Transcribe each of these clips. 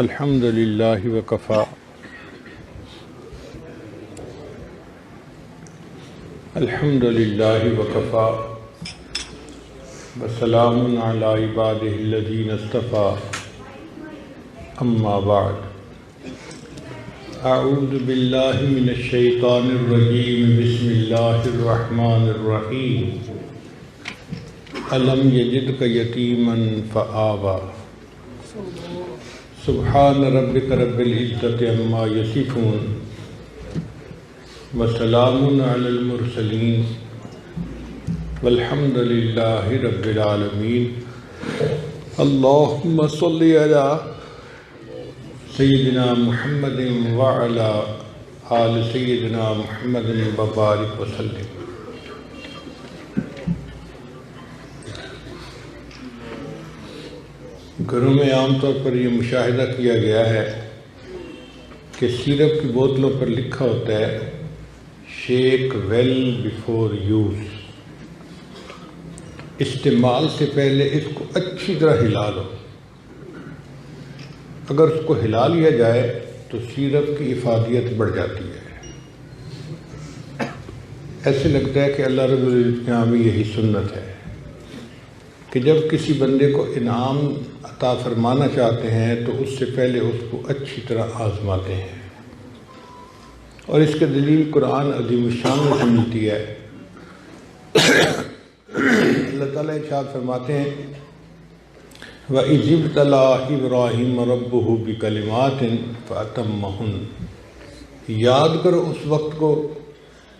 الحمد للہ وکفا الحمد للہ وکفا وسلام علی عبادہ الذین اصطفیٰ اما بعد اعوذ باللہ من الشیطان الرجیم بسم اللہ الرحمن الرحیم الم یجدک یتیما فآویٰ سبحان ربک رب العزت عما یصفون وسلام علی المرسلین والحمد للہ رب العالمین اللہم صلی علی سیدنا محمد وعلی آل سیدنا محمد وبارک وسلم۔ گھروں میں عام طور پر یہ مشاہدہ کیا گیا ہے کہ سیرپ کی بوتلوں پر لکھا ہوتا ہے شیک ویل بیفور یوز، استعمال سے پہلے اس کو اچھی طرح ہلا لو۔ اگر اس کو ہلا لیا جائے تو سیرپ کی افادیت بڑھ جاتی ہے۔ ایسے لگتا ہے کہ اللہ رب العزت کے یہاں بھی یہی سنت ہے کہ جب کسی بندے کو انعام عطا فرمانا چاہتے ہیں تو اس سے پہلے اس کو اچھی طرح آزماتے ہیں، اور اس کے دلیل قرآن عظیم الشان میں سے ملتی ہے۔ اللہ تعالیٰ ارشاد فرماتے ہیں وَإِذِ ابْتَلَىٰ إِبْرَاهِيمَ رَبُّهُ بِكَلِمَاتٍ فَأَتَمَّهُنَّ، یاد کرو اس وقت کو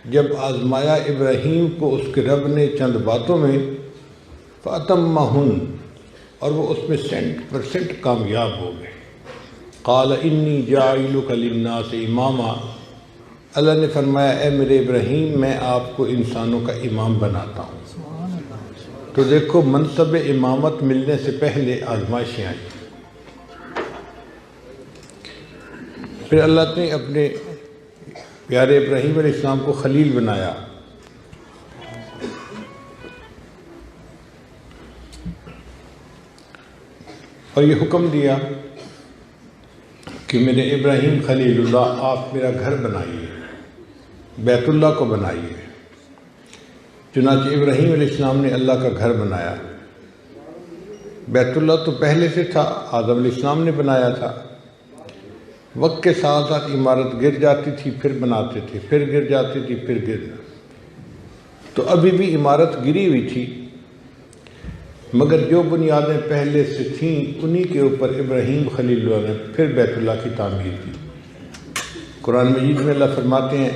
جب آزمایا ابراہیم کو اس کے رب نے چند باتوں میں، فَأَتَمَّهُنَّ، اور وہ اس میں 100% کامیاب ہو گئے۔ قَالَ إِنِّي جَاعِلُكَ لِلنَّاسِ إِمَامًا، اللہ نے فرمایا اے میرے ابراہیم میں آپ کو انسانوں کا امام بناتا ہوں۔ تو دیکھو منصب امامت ملنے سے پہلے آزمائشیں آئیں۔ پھر اللہ نے اپنے پیارے ابراہیم علیہ السلام کو خلیل بنایا، اور یہ حکم دیا کہ میرے ابراہیم خلیل اللہ آپ میرا گھر بنائیے، بیت اللہ کو بنائیے۔ چنانچہ ابراہیم علیہ السلام نے اللہ کا گھر بنایا۔ بیت اللہ تو پہلے سے تھا، آدم علیہ السلام نے بنایا تھا۔ وقت کے ساتھ ساتھ عمارت گر جاتی تھی، پھر بناتے تھے، پھر گر جاتی تھی، پھر گر جاتی، تو ابھی بھی عمارت گری ہوئی تھی، مگر جو بنیادیں پہلے سے تھیں انہی کے اوپر ابراہیم خلیل اللہ نے پھر بیت اللہ کی تعمیر کی۔ قرآن مجید میں اللہ فرماتے ہیں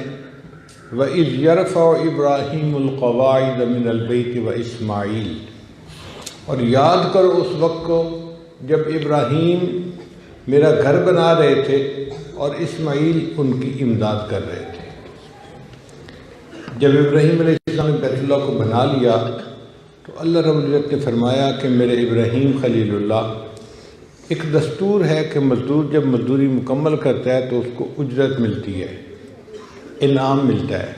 وَإِذْ يَرْفَعُ إِبْرَاهِيمُ الْقَوَاعِدَ مِنَ الْبَيْتِ وَإِسْمَاعِيلُ، اور یاد کرو اس وقت کو جب ابراہیم میرا گھر بنا رہے تھے اور اسماعیل ان کی امداد کر رہے تھے۔ جب ابراہیم علیہ السلام نے بیت اللہ کو بنا لیا تو اللہ رب العزت نے فرمایا کہ میرے ابراہیم خلیل اللہ، ایک دستور ہے کہ مزدور جب مزدوری مکمل کرتا ہے تو اس کو اجرت ملتی ہے، انعام ملتا ہے۔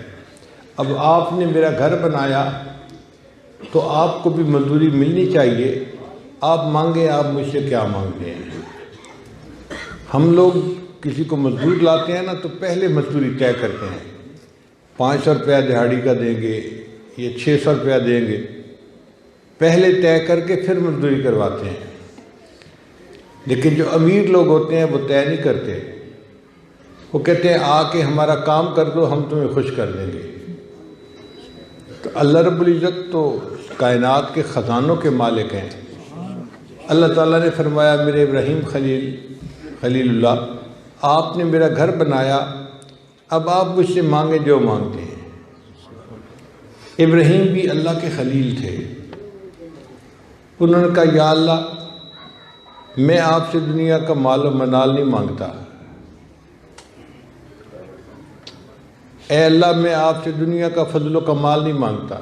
اب آپ نے میرا گھر بنایا تو آپ کو بھی مزدوری ملنی چاہیے، آپ مانگیں، آپ مجھ سے کیا مانگتے ہیں؟ ہم لوگ کسی کو مزدور لاتے ہیں نا تو پہلے مزدوری طے کرتے ہیں، 500 روپیہ دہاڑی کا دیں گے یا 600 روپیہ دیں گے، پہلے طے کر کے پھر مزدوری کرواتے ہیں۔ لیکن جو امیر لوگ ہوتے ہیں وہ طے نہیں کرتے، وہ کہتے ہیں آ کے ہمارا کام کر دو، ہم تمہیں خوش کر دیں گے۔ تو اللہ رب العزت تو کائنات کے خزانوں کے مالک ہیں۔ اللہ تعالیٰ نے فرمایا میرے ابراہیم خلیل اللہ آپ نے میرا گھر بنایا، اب آپ مجھ سے مانگیں جو مانگتے ہیں۔ ابراہیم بھی اللہ کے خلیل تھے، انہوں نے کہا یا اللہ میں آپ سے دنیا کا مال و منال نہیں مانگتا، اے اللہ میں آپ سے دنیا کا فضل و کمال نہیں مانگتا،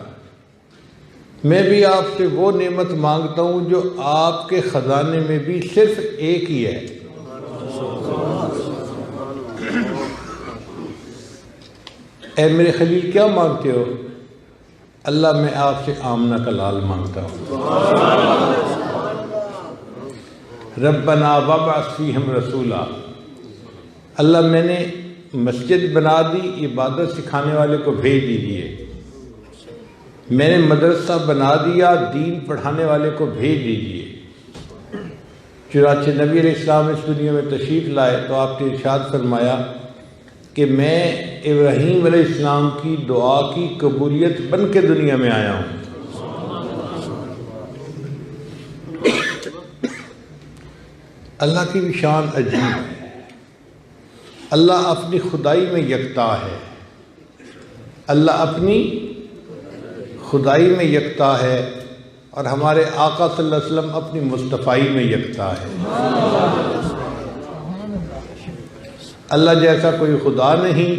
میں بھی آپ سے وہ نعمت مانگتا ہوں جو آپ کے خزانے میں بھی صرف ایک ہی ہے۔ اے میرے خلیل کیا مانگتے ہو؟ اللہ میں آپ سے آمنہ کا لال مانگتا ہوں۔ ربنا وابعث فیہم رسولا، اللہ میں نے مسجد بنا دی، عبادت سکھانے والے کو بھیج دیجیے، میں نے مدرسہ بنا دیا، دین پڑھانے والے کو بھیج دیجیے۔ چنانچہ نبی علیہ السلام اس دنیا میں تشریف لائے تو آپ نے ارشاد فرمایا کہ میں ابراہیم علیہ السلام کی دعا کی قبولیت بن کے دنیا میں آیا ہوں۔ اللہ کی بھی شان عجیب ہے، اللہ اپنی خدائی میں یکتا ہے، اللہ اپنی خدائی میں یکتا ہے، اور ہمارے آقا صلی اللہ علیہ وسلم اپنی مصطفائی میں یکتا ہے۔ اللہ جیسا کوئی خدا نہیں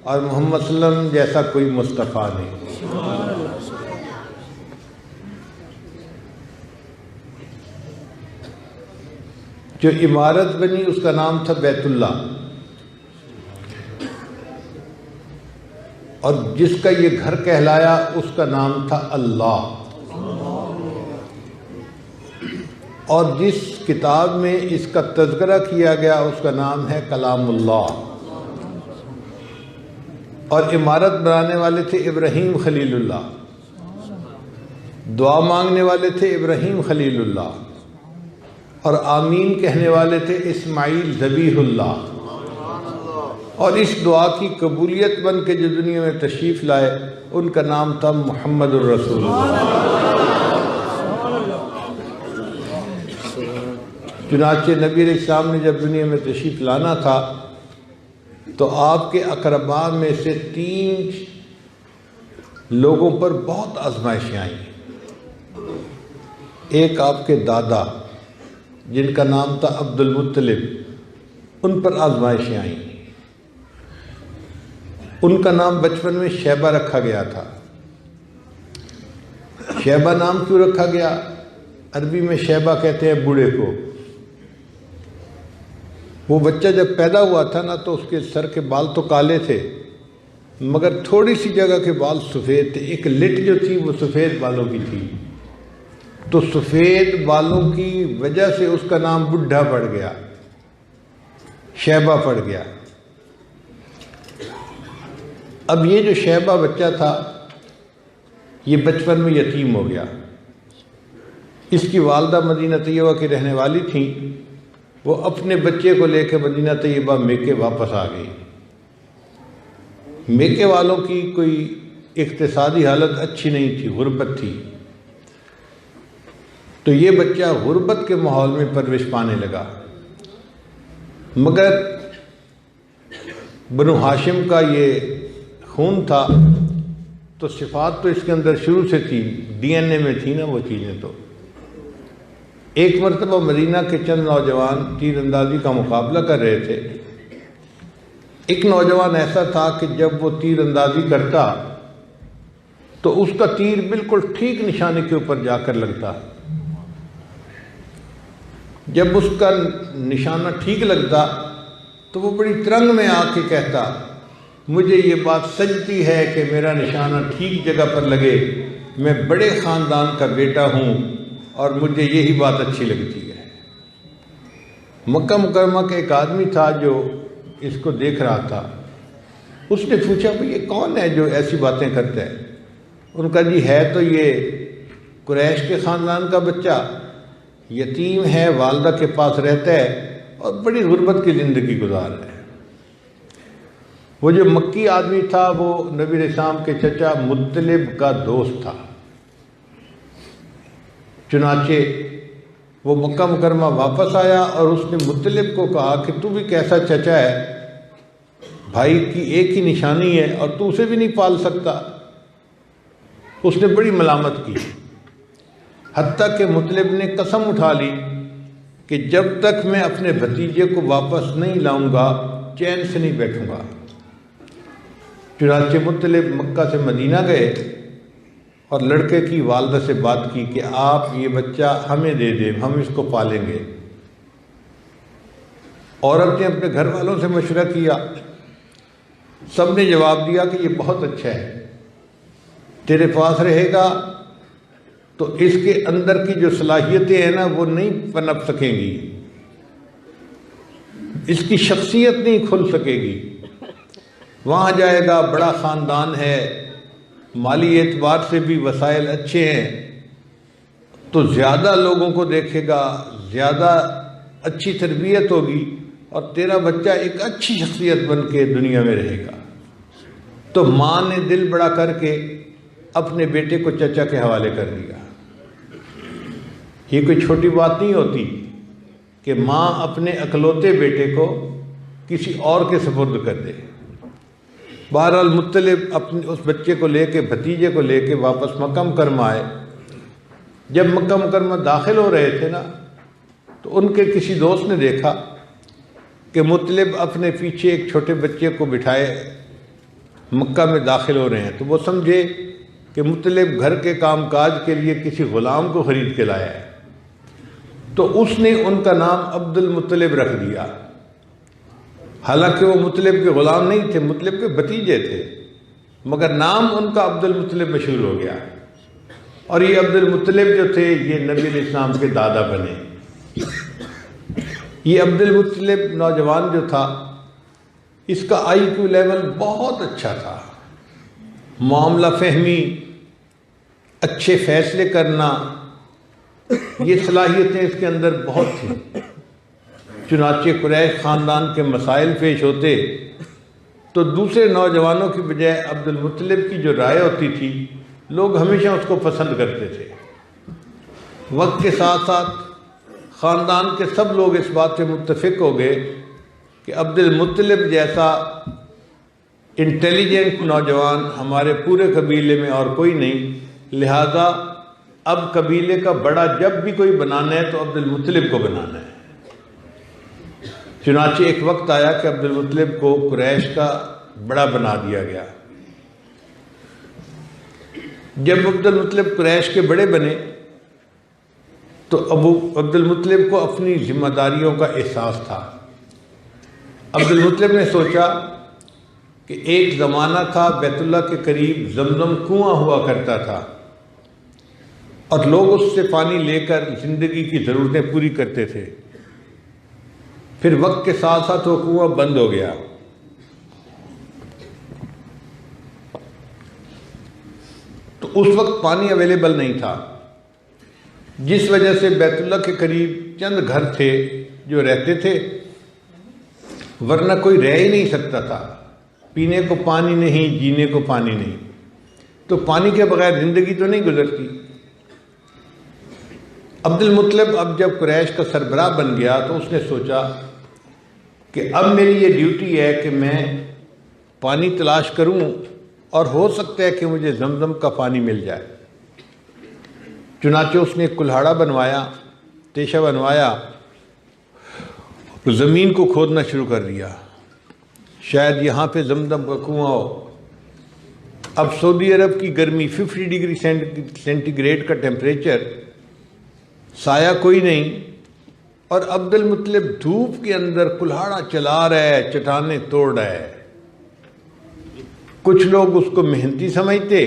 اور محمد صلی اللہ علیہ وسلم جیسا کوئی مصطفیٰ نہیں۔ جو عمارت بنی اس کا نام تھا بیت اللہ، اور جس کا یہ گھر کہلایا اس کا نام تھا اللہ، اور جس کتاب میں اس کا تذکرہ کیا گیا اس کا نام ہے کلام اللہ، اور عمارت بنانے والے تھے ابراہیم خلیل اللہ، دعا مانگنے والے تھے ابراہیم خلیل اللہ، اور آمین کہنے والے تھے اسماعیل ذبیح اللہ، اور اس دعا کی قبولیت بن کے جو دنیا میں تشریف لائے ان کا نام تھا محمد الرسول اللہ۔ چنانچہ نبی علیہ السلام نے جب دنیا میں تشریف لانا تھا تو آپ کے اقرباء میں سے 3 لوگوں پر بہت آزمائشیں آئیں۔ ایک آپ کے دادا جن کا نام تھا عبد المطلب، ان پر آزمائشیں آئیں۔ ان کا نام بچپن میں شیبہ رکھا گیا تھا۔ شیبہ نام کیوں رکھا گیا؟ عربی میں شیبہ کہتے ہیں بوڑھے کو۔ وہ بچہ جب پیدا ہوا تھا نا تو اس کے سر کے بال تو کالے تھے مگر تھوڑی سی جگہ کے بال سفید تھے، ایک لٹ جو تھی وہ سفید بالوں کی تھی، تو سفید بالوں کی وجہ سے اس کا نام بڈھا پڑ گیا، شیبہ پڑ گیا۔ اب یہ جو شیبہ بچہ تھا یہ بچپن میں یتیم ہو گیا۔ اس کی والدہ مدینہ طیبہ کی رہنے والی تھیں، وہ اپنے بچے کو لے کے مدینہ طیبہ میکے واپس آ گئی۔ میکے والوں کی کوئی اقتصادی حالت اچھی نہیں تھی، غربت تھی، تو یہ بچہ غربت کے ماحول میں پرورش پانے لگا۔ مگر بنو ہاشم کا یہ خون تھا تو صفات تو اس کے اندر شروع سے تھی، ڈی این اے میں تھی نا وہ چیزیں۔ تو ایک مرتبہ مدینہ کے چند نوجوان تیر اندازی کا مقابلہ کر رہے تھے۔ ایک نوجوان ایسا تھا کہ جب وہ تیر اندازی کرتا تو اس کا تیر بالکل ٹھیک نشانے کے اوپر جا کر لگتا۔ جب اس کا نشانہ ٹھیک لگتا تو وہ بڑی ترنگ میں آ کے کہتا، مجھے یہ بات سجتی ہے کہ میرا نشانہ ٹھیک جگہ پر لگے، میں بڑے خاندان کا بیٹا ہوں اور مجھے یہی بات اچھی لگتی ہے۔ مکہ مکرمہ کا ایک آدمی تھا جو اس کو دیکھ رہا تھا، اس نے پوچھا بھئی یہ کون ہے جو ایسی باتیں کرتا ہے؟ ان کا جی ہے تو یہ قریش کے خاندان کا بچہ، یتیم ہے، والدہ کے پاس رہتا ہے اور بڑی غربت کی زندگی گزار ہے۔ وہ جو مکی آدمی تھا وہ نبی علیہ السلام کے چچا مطلب کا دوست تھا۔ چنانچہ وہ مکہ مکرمہ واپس آیا اور اس نے مطلب کو کہا کہ تو بھی کیسا چچا ہے، بھائی کی ایک ہی نشانی ہے اور تو اسے بھی نہیں پال سکتا۔ اس نے بڑی ملامت کی، حتیٰ کہ مطلب نے قسم اٹھا لی کہ جب تک میں اپنے بھتیجے کو واپس نہیں لاؤں گا چین سے نہیں بیٹھوں گا۔ چنانچہ مطلب مکہ سے مدینہ گئے اور لڑکے کی والدہ سے بات کی کہ آپ یہ بچہ ہمیں دے دیں، ہم اس کو پالیں گے۔ عورت نے اپنے گھر والوں سے مشورہ کیا، سب نے جواب دیا کہ یہ بہت اچھا ہے، تیرے پاس رہے گا تو اس کے اندر کی جو صلاحیتیں ہیں نا وہ نہیں پنپ سکیں گی، اس کی شخصیت نہیں کھل سکے گی۔ وہاں جائے گا، بڑا خاندان ہے، مالی اعتبار سے بھی وسائل اچھے ہیں، تو زیادہ لوگوں کو دیکھے گا، زیادہ اچھی تربیت ہوگی، اور تیرا بچہ ایک اچھی شخصیت بن کے دنیا میں رہے گا۔ تو ماں نے دل بڑا کر کے اپنے بیٹے کو چچا کے حوالے کر دیا۔ یہ کوئی چھوٹی بات نہیں ہوتی کہ ماں اپنے اکلوتے بیٹے کو کسی اور کے سپرد کر دے۔ بہرحال مطلب اپنے اس بچے کو لے کے، بھتیجے کو لے کے واپس مکہ مکرمہ آئے۔ جب مکہ مکرمہ داخل ہو رہے تھے نا، تو ان کے کسی دوست نے دیکھا کہ مطلب اپنے پیچھے ایک چھوٹے بچے کو بٹھائے مکہ میں داخل ہو رہے ہیں، تو وہ سمجھے کہ مطلب گھر کے کام کاج کے لیے کسی غلام کو خرید کے لایا ہے، تو اس نے ان کا نام عبد المطلب رکھ دیا۔ حالانکہ وہ مطلب کے غلام نہیں تھے، مطلب کے بھتیجے تھے، مگر نام ان کا عبد المطلب مشہور ہو گیا، اور یہ عبد المطلب جو تھے یہ نبی علیہ السلام کے دادا بنے۔ یہ عبد المطلب نوجوان جو تھا، اس کا IQ لیول بہت اچھا تھا، معاملہ فہمی، اچھے فیصلے کرنا، یہ صلاحیتیں اس کے اندر بہت تھیں۔ چنانچہ قریش خاندان کے مسائل پیش ہوتے تو دوسرے نوجوانوں کی بجائے عبد المطلب کی جو رائے ہوتی تھی، لوگ ہمیشہ اس کو پسند کرتے تھے۔ وقت کے ساتھ ساتھ خاندان کے سب لوگ اس بات سے متفق ہو گئے کہ عبد المطلب جیسا انٹیلیجنٹ نوجوان ہمارے پورے قبیلے میں اور کوئی نہیں، لہذا اب قبیلے کا بڑا جب بھی کوئی بنانا ہے تو عبد المطلب کو بنانا ہے۔ چنانچہ ایک وقت آیا کہ عبد المطلب کو قریش کا بڑا بنا دیا گیا۔ جب عبد المطلب قریش کے بڑے بنے تو عبد المطلب کو اپنی ذمہ داریوں کا احساس تھا۔ عبد المطلب نے سوچا کہ ایک زمانہ تھا بیت اللہ کے قریب زمزم کنواں ہوا کرتا تھا، اور لوگ اس سے پانی لے کر زندگی کی ضرورتیں پوری کرتے تھے۔ پھر وقت کے ساتھ ساتھ وہ کنواں بند ہو گیا، تو اس وقت پانی اویلیبل نہیں تھا، جس وجہ سے بیت اللہ کے قریب چند گھر تھے جو رہتے تھے، ورنہ کوئی رہ ہی نہیں سکتا تھا۔ پینے کو پانی نہیں، جینے کو پانی نہیں، تو پانی کے بغیر زندگی تو نہیں گزرتی۔ عبد المطلب اب جب قریش کا سربراہ بن گیا تو اس نے سوچا کہ اب میری یہ ڈیوٹی ہے کہ میں پانی تلاش کروں، اور ہو سکتا ہے کہ مجھے زمزم کا پانی مل جائے۔ چنانچہ اس نے ایک کلہاڑا بنوایا، تیشہ بنوایا، زمین کو کھودنا شروع کر دیا، شاید یہاں پہ زمزم کا کنواں ہو۔ اب سعودی عرب کی گرمی 50 ڈگری سینٹی گریڈ کا ٹیمپریچر، سایہ کوئی نہیں، اور عبد المطلب دھوپ کے اندر کلہاڑا چلا رہا ہے، چٹانیں توڑ رہا ہے۔ کچھ لوگ اس کو محنتی سمجھتے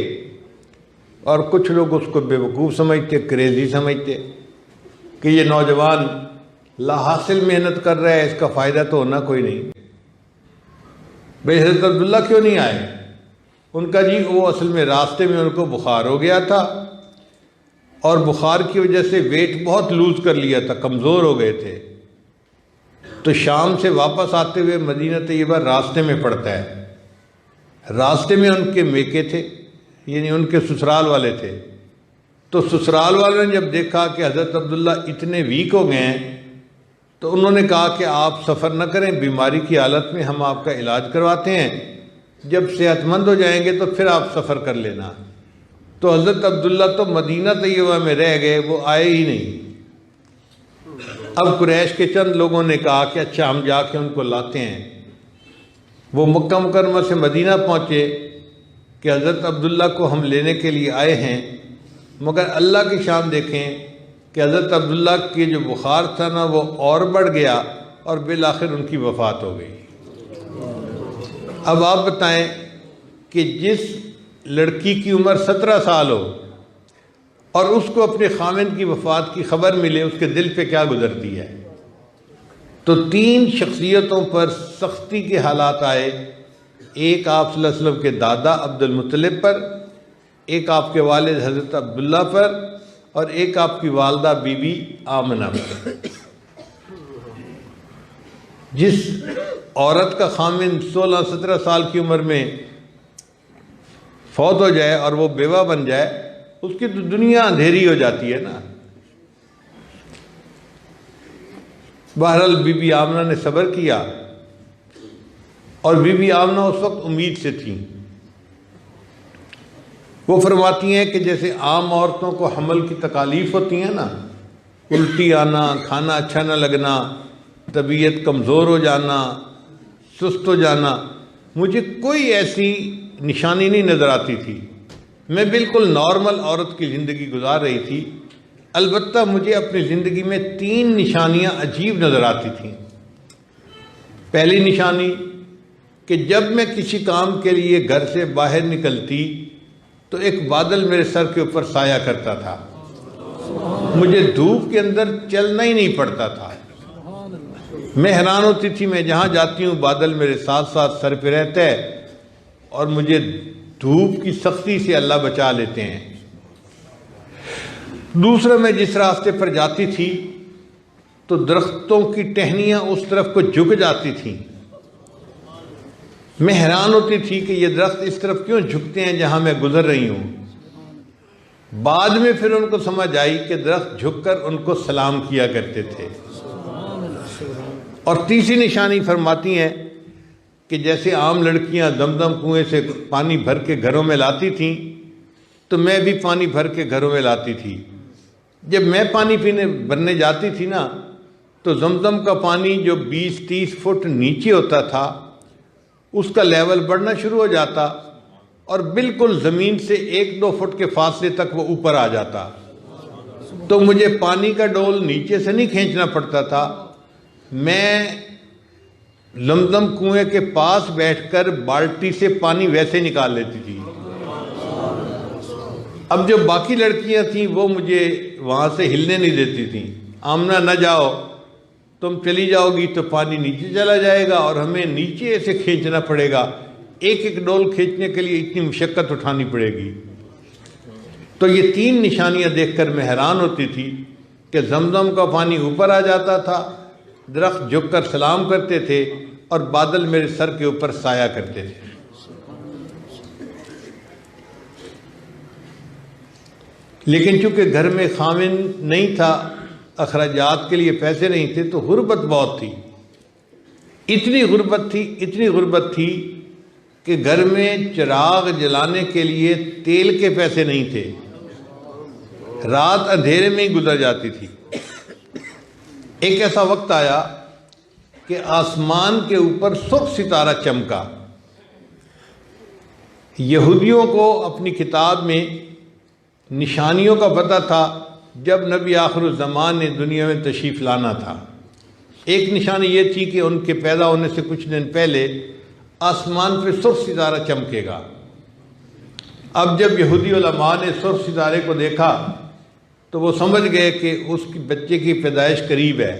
اور کچھ لوگ اس کو بے وقوف سمجھتے، کریزی سمجھتے کہ یہ نوجوان لا حاصل محنت کر رہا ہے، اس کا فائدہ تو ہونا کوئی نہیں۔ بھئی حضرت عبداللہ کیوں نہیں آئے؟ ان کا جی وہ اصل میں راستے میں ان کو بخار ہو گیا تھا، اور بخار کی وجہ سے ویٹ بہت لوز کر لیا تھا، کمزور ہو گئے تھے، تو شام سے واپس آتے ہوئے مدینہ طیبہ راستے میں پڑتا ہے۔ راستے میں ان کے میکے تھے، یعنی ان کے سسرال والے تھے، تو سسرال والوں نے جب دیکھا کہ حضرت عبداللہ اتنے ویک ہو گئے ہیں، تو انہوں نے کہا کہ آپ سفر نہ کریں، بیماری کی حالت میں ہم آپ کا علاج کرواتے ہیں، جب صحت مند ہو جائیں گے تو پھر آپ سفر کر لینا۔ تو حضرت عبداللہ تو مدینہ طیبہ میں رہ گئے، وہ آئے ہی نہیں۔ اب قریش کے چند لوگوں نے کہا کہ اچھا ہم جا کے ان کو لاتے ہیں۔ وہ مکہ مکرمہ سے مدینہ پہنچے کہ حضرت عبداللہ کو ہم لینے کے لیے آئے ہیں، مگر اللہ کی شان دیکھیں کہ حضرت عبداللہ کے جو بخار تھا نا وہ اور بڑھ گیا، اور بالآخر ان کی وفات ہو گئی۔ اب آپ بتائیں کہ جس لڑکی کی عمر 17 سال ہو اور اس کو اپنے خاوند کی وفات کی خبر ملے اس کے دل پہ کیا گزرتی ہے۔ تو 3 شخصیتوں پر سختی کے حالات آئے، ایک آپ صلی اللہ علیہ وسلم کے دادا عبد المطلب پر، ایک آپ کے والد حضرت عبداللہ پر، اور ایک آپ کی والدہ بی بی آمنہ پر۔ جس عورت کا خاوند 16-17 سال کی عمر میں فوت ہو جائے اور وہ بیوہ بن جائے، اس کی تو دنیا اندھیری ہو جاتی ہے نا۔ بہرحال بی بی آمنہ نے صبر کیا، اور بی بی آمنہ اس وقت امید سے تھیں۔ وہ فرماتی ہیں کہ جیسے عام عورتوں کو حمل کی تکالیف ہوتی ہیں نا، الٹی آنا، کھانا اچھا نہ لگنا، طبیعت کمزور ہو جانا، سست ہو جانا، مجھے کوئی ایسی نشانی نہیں نظر آتی تھی۔ میں بالکل نارمل عورت کی زندگی گزار رہی تھی، البتہ مجھے اپنی زندگی میں 3 نشانیاں عجیب نظر آتی تھیں۔ پہلی نشانی کہ جب میں کسی کام کے لیے گھر سے باہر نکلتی تو ایک بادل میرے سر کے اوپر سایہ کرتا تھا، مجھے دھوپ کے اندر چلنا ہی نہیں پڑتا تھا۔ میں حیران ہوتی تھی، میں جہاں جاتی ہوں بادل میرے ساتھ ساتھ سر پہ رہتا ہے، اور مجھے دھوپ کی سختی سے اللہ بچا لیتے ہیں۔ دوسرا، میں جس راستے پر جاتی تھی تو درختوں کی ٹہنیاں اس طرف کو جھک جاتی تھیں، میں حیران ہوتی تھی کہ یہ درخت اس طرف کیوں جھکتے ہیں جہاں میں گزر رہی ہوں۔ بعد میں پھر ان کو سمجھ آئی کہ درخت جھک کر ان کو سلام کیا کرتے تھے۔ اور تیسری نشانی فرماتی ہیں کہ جیسے عام لڑکیاں دمدم کنویں سے پانی بھر کے گھروں میں لاتی تھیں تو میں بھی پانی بھر کے گھروں میں لاتی تھی۔ جب میں پانی پینے بھرنے جاتی تھی نا تو زمزم کا پانی جو 20-30 فٹ نیچے ہوتا تھا اس کا لیول بڑھنا شروع ہو جاتا، اور بالکل زمین سے 1-2 فٹ کے فاصلے تک وہ اوپر آ جاتا۔ تو مجھے پانی کا ڈول نیچے سے نہیں کھینچنا پڑتا تھا، میں زمزم کنویں کے پاس بیٹھ کر بالٹی سے پانی ویسے نکال لیتی تھی۔ اب جو باقی لڑکیاں تھیں وہ مجھے وہاں سے ہلنے نہیں دیتی تھیں، آمنہ نہ جاؤ، تم چلی جاؤ گی تو پانی نیچے چلا جائے گا اور ہمیں نیچے ایسے کھینچنا پڑے گا، ایک ایک ڈول کھینچنے کے لیے اتنی مشقت اٹھانی پڑے گی۔ تو یہ 3 نشانیاں دیکھ کر میں حیران ہوتی تھی کہ زمزم کا پانی اوپر آ جاتا تھا، درخت جھک کر سلام کرتے تھے، اور بادل میرے سر کے اوپر سایہ کرتے تھے۔ لیکن چونکہ گھر میں خاوند نہیں تھا، اخراجات کے لیے پیسے نہیں تھے، تو غربت بہت تھی، اتنی غربت تھی کہ گھر میں چراغ جلانے کے لیے تیل کے پیسے نہیں تھے، رات اندھیرے میں ہی گزر جاتی تھی۔ ایک ایسا وقت آیا کہ آسمان کے اوپر سرخ ستارہ چمکا۔ یہودیوں کو اپنی کتاب میں نشانیوں کا پتہ تھا جب نبی آخر الزمان نے دنیا میں تشریف لانا تھا۔ ایک نشانی یہ تھی کہ ان کے پیدا ہونے سے کچھ دن پہلے آسمان پہ سرخ ستارہ چمکے گا۔ اب جب یہودی علماء نے سرخ ستارے کو دیکھا تو وہ سمجھ گئے کہ اس کی بچے کی پیدائش قریب ہے۔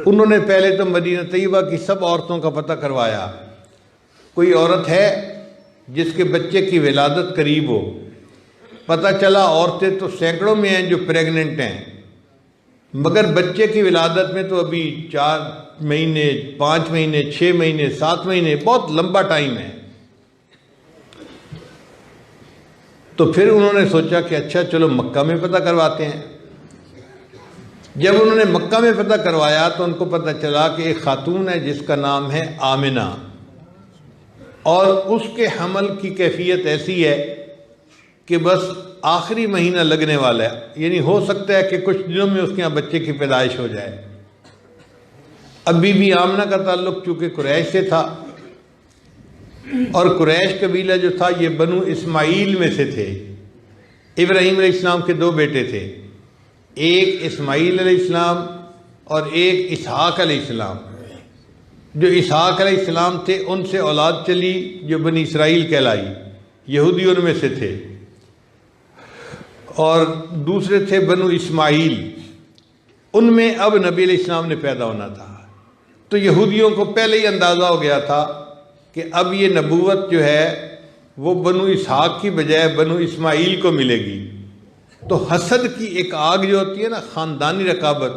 انہوں نے پہلے تو مدینہ طیبہ کی سب عورتوں کا پتہ کروایا، کوئی عورت ہے جس کے بچے کی ولادت قریب ہو۔ پتہ چلا عورتیں تو سینکڑوں میں ہیں جو پریگننٹ ہیں، مگر بچے کی ولادت میں تو ابھی 4 مہینے، 5 مہینے، 6 مہینے، 7 مہینے، بہت لمبا ٹائم ہے۔ تو پھر انہوں نے سوچا کہ اچھا چلو مکہ میں پتہ کرواتے ہیں۔ جب انہوں نے مکہ میں پتہ کروایا تو ان کو پتہ چلا کہ ایک خاتون ہے جس کا نام ہے آمنہ، اور اس کے حمل کی کیفیت ایسی ہے کہ بس آخری مہینہ لگنے والا ہے، یعنی ہو سکتا ہے کہ کچھ دنوں میں اس کے یہاں بچے کی پیدائش ہو جائے۔ اب بی بی آمنہ کا تعلق چونکہ قریش سے تھا، اور قریش قبیلہ جو تھا یہ بنو اسماعیل میں سے تھے۔ ابراہیم علیہ السلام کے 2 بیٹے تھے، ایک اسماعیل علیہ السلام اور ایک اسحاق علیہ السلام۔ جو اسحاق علیہ السلام تھے ان سے اولاد چلی جو بنی اسرائیل کہلائی، یہودی ان میں سے تھے۔ اور دوسرے تھے بنو اسماعیل، ان میں اب نبی علیہ السلام نے پیدا ہونا تھا۔ تو یہودیوں کو پہلے ہی اندازہ ہو گیا تھا کہ اب یہ نبوت جو ہے وہ بنو اسحاق کی بجائے بنو اسماعیل کو ملے گی۔ تو حسد کی ایک آگ جو ہوتی ہے نا، خاندانی رقابت،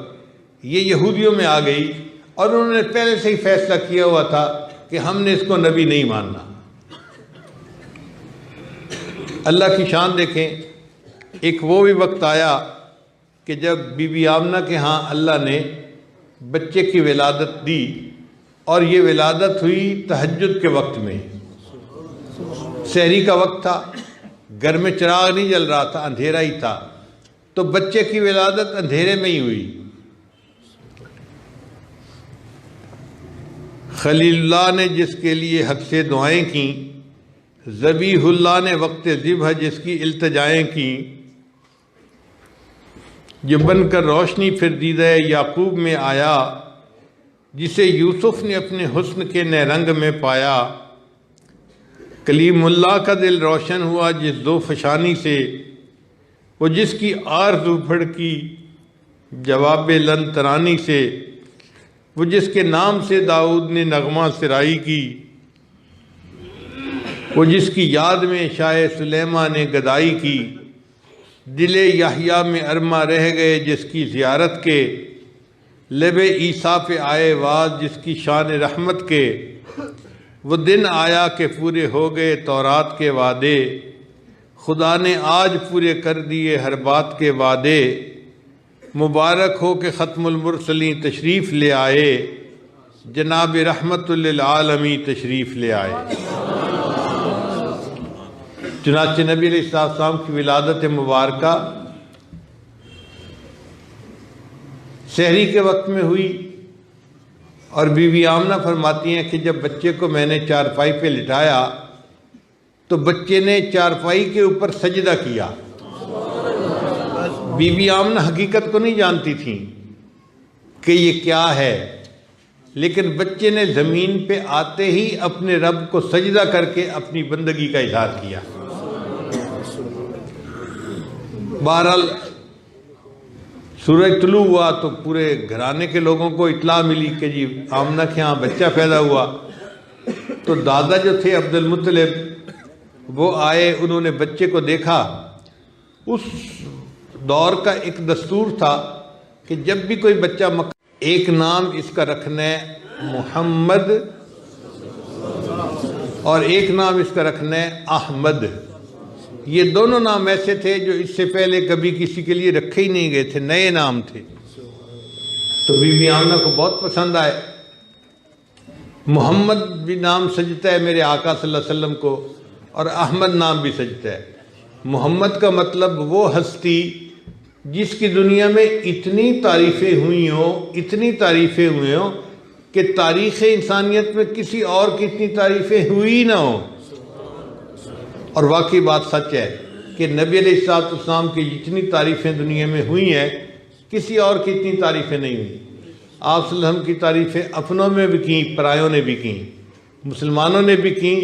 یہ یہودیوں میں آ گئی، اور انہوں نے پہلے سے ہی فیصلہ کیا ہوا تھا کہ ہم نے اس کو نبی نہیں ماننا۔ اللہ کی شان دیکھیں، ایک وہ بھی وقت آیا کہ جب بی بی آمنہ کے ہاں اللہ نے بچے کی ولادت دی، اور یہ ولادت ہوئی تہجد کے وقت میں، سحری کا وقت تھا، گھر میں چراغ نہیں جل رہا تھا، اندھیرا ہی تھا، تو بچے کی ولادت اندھیرے میں ہی ہوئی۔ خلیل اللہ نے جس کے لیے حق سے دعائیں کیں، ذبیح اللہ نے وقت ذبح جس کی التجائیں کیں، جو بن کر روشنی پھر دیدہ یعقوب میں آیا، جسے یوسف نے اپنے حسن کے نئے رنگ میں پایا، کلیم اللہ کا دل روشن ہوا جس دو فشانی سے، وہ جس کی آرزو بھڑکی جواب لن ترانی سے، وہ جس کے نام سے داؤد نے نغمہ سرائی کی، وہ جس کی یاد میں شاہ سلیمان نے گدائی کی، دل یحییٰ میں ارما رہ گئے جس کی زیارت کے، لب عیسیٰ پہ آئے واز جس کی شان رحمت کے، وہ دن آیا کہ پورے ہو گئے تورات کے وعدے، خدا نے آج پورے کر دیے ہر بات کے وعدے، مبارک ہو کہ ختم المرسلین تشریف لے آئے، جناب رحمت للعالمین تشریف لے آئے۔ چنانچہ نبی علیہ السلام کی ولادت مبارکہ سحری کے وقت میں ہوئی، اور بی بی آمنہ فرماتی ہیں کہ جب بچے کو میں نے چارپائی پہ لٹایا تو بچے نے چارپائی کے اوپر سجدہ کیا۔ بی بی آمنہ حقیقت کو نہیں جانتی تھیں کہ یہ کیا ہے، لیکن بچے نے زمین پہ آتے ہی اپنے رب کو سجدہ کر کے اپنی بندگی کا اظہار کیا۔ بہرحال سورج طلوع ہوا تو پورے گھرانے کے لوگوں کو اطلاع ملی کہ جی آمنہ کے ہاں بچہ پیدا ہوا۔ تو دادا جو تھے عبد المطلب وہ آئے، انہوں نے بچے کو دیکھا۔ اس دور کا ایک دستور تھا کہ جب بھی کوئی بچہ ایک نام اس کا رکھنا ہے محمد، اور ایک نام اس کا رکھنا ہے احمد۔ یہ دونوں نام ایسے تھے جو اس سے پہلے کبھی کسی کے لیے رکھے ہی نہیں گئے تھے، نئے نام تھے۔ تو بی بی آمنہ کو بہت پسند آئے۔ محمد بھی نام سجتا ہے میرے آقا صلی اللہ علیہ وسلم کو، اور احمد نام بھی سجتا ہے۔ محمد کا مطلب وہ ہستی جس کی دنیا میں اتنی تعریفیں ہوئی ہوں کہ تاریخ انسانیت میں کسی اور کی اتنی تعریفیں ہوئی نہ ہوں۔ اور واقعی بات سچ ہے کہ نبی علیہ السلام کی جتنی تعریفیں دنیا میں ہوئی ہیں کسی اور کی اتنی تعریفیں نہیں ہوئی۔ آپ صلی اللہ علیہ وسلم کی تعریفیں اپنوں میں بھی کیں، پرایوں نے بھی کیں، مسلمانوں نے بھی کیں،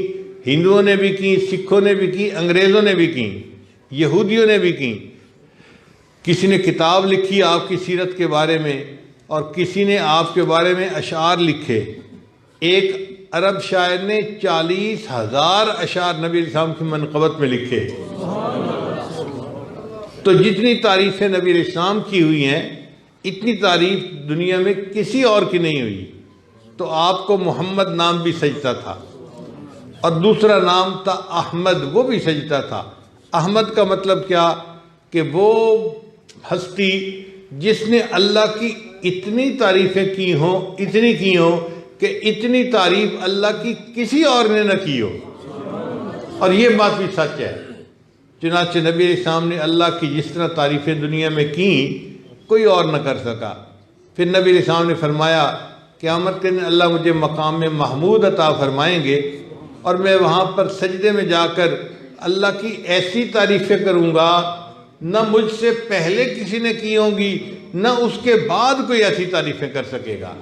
ہندوؤں نے بھی کیں، سکھوں نے بھی کیں، انگریزوں نے بھی کیں، یہودیوں نے بھی کیں۔ کسی نے کتاب لکھی آپ کی سیرت کے بارے میں، اور کسی نے آپ کے بارے میں اشعار لکھے۔ ایک عرب شاعر نے 40,000 اشعار نبی علیہ السلام کی منقبت میں لکھے۔ تو جتنی تعریفیں نبی علیہ السلام کی ہوئی ہیں اتنی تعریف دنیا میں کسی اور کی نہیں ہوئی۔ تو آپ کو محمد نام بھی سجتا تھا، اور دوسرا نام تھا احمد، وہ بھی سجتا تھا۔ احمد کا مطلب کیا کہ وہ ہستی جس نے اللہ کی اتنی تعریفیں کی ہوں کہ اتنی تعریف اللہ کی کسی اور نے نہ کی ہو۔ اور یہ بات بھی سچ ہے۔ چنانچہ نبی علیہ السلام نے اللہ کی جس طرح تعریفیں دنیا میں کیں کوئی اور نہ کر سکا۔ پھر نبی علیہ السلام نے فرمایا قیامت کے دن اللہ مجھے مقام میں محمود عطا فرمائیں گے، اور میں وہاں پر سجدے میں جا کر اللہ کی ایسی تعریفیں کروں گا نہ مجھ سے پہلے کسی نے کی ہوں گی، نہ اس کے بعد کوئی ایسی تعریفیں کر سکے گا۔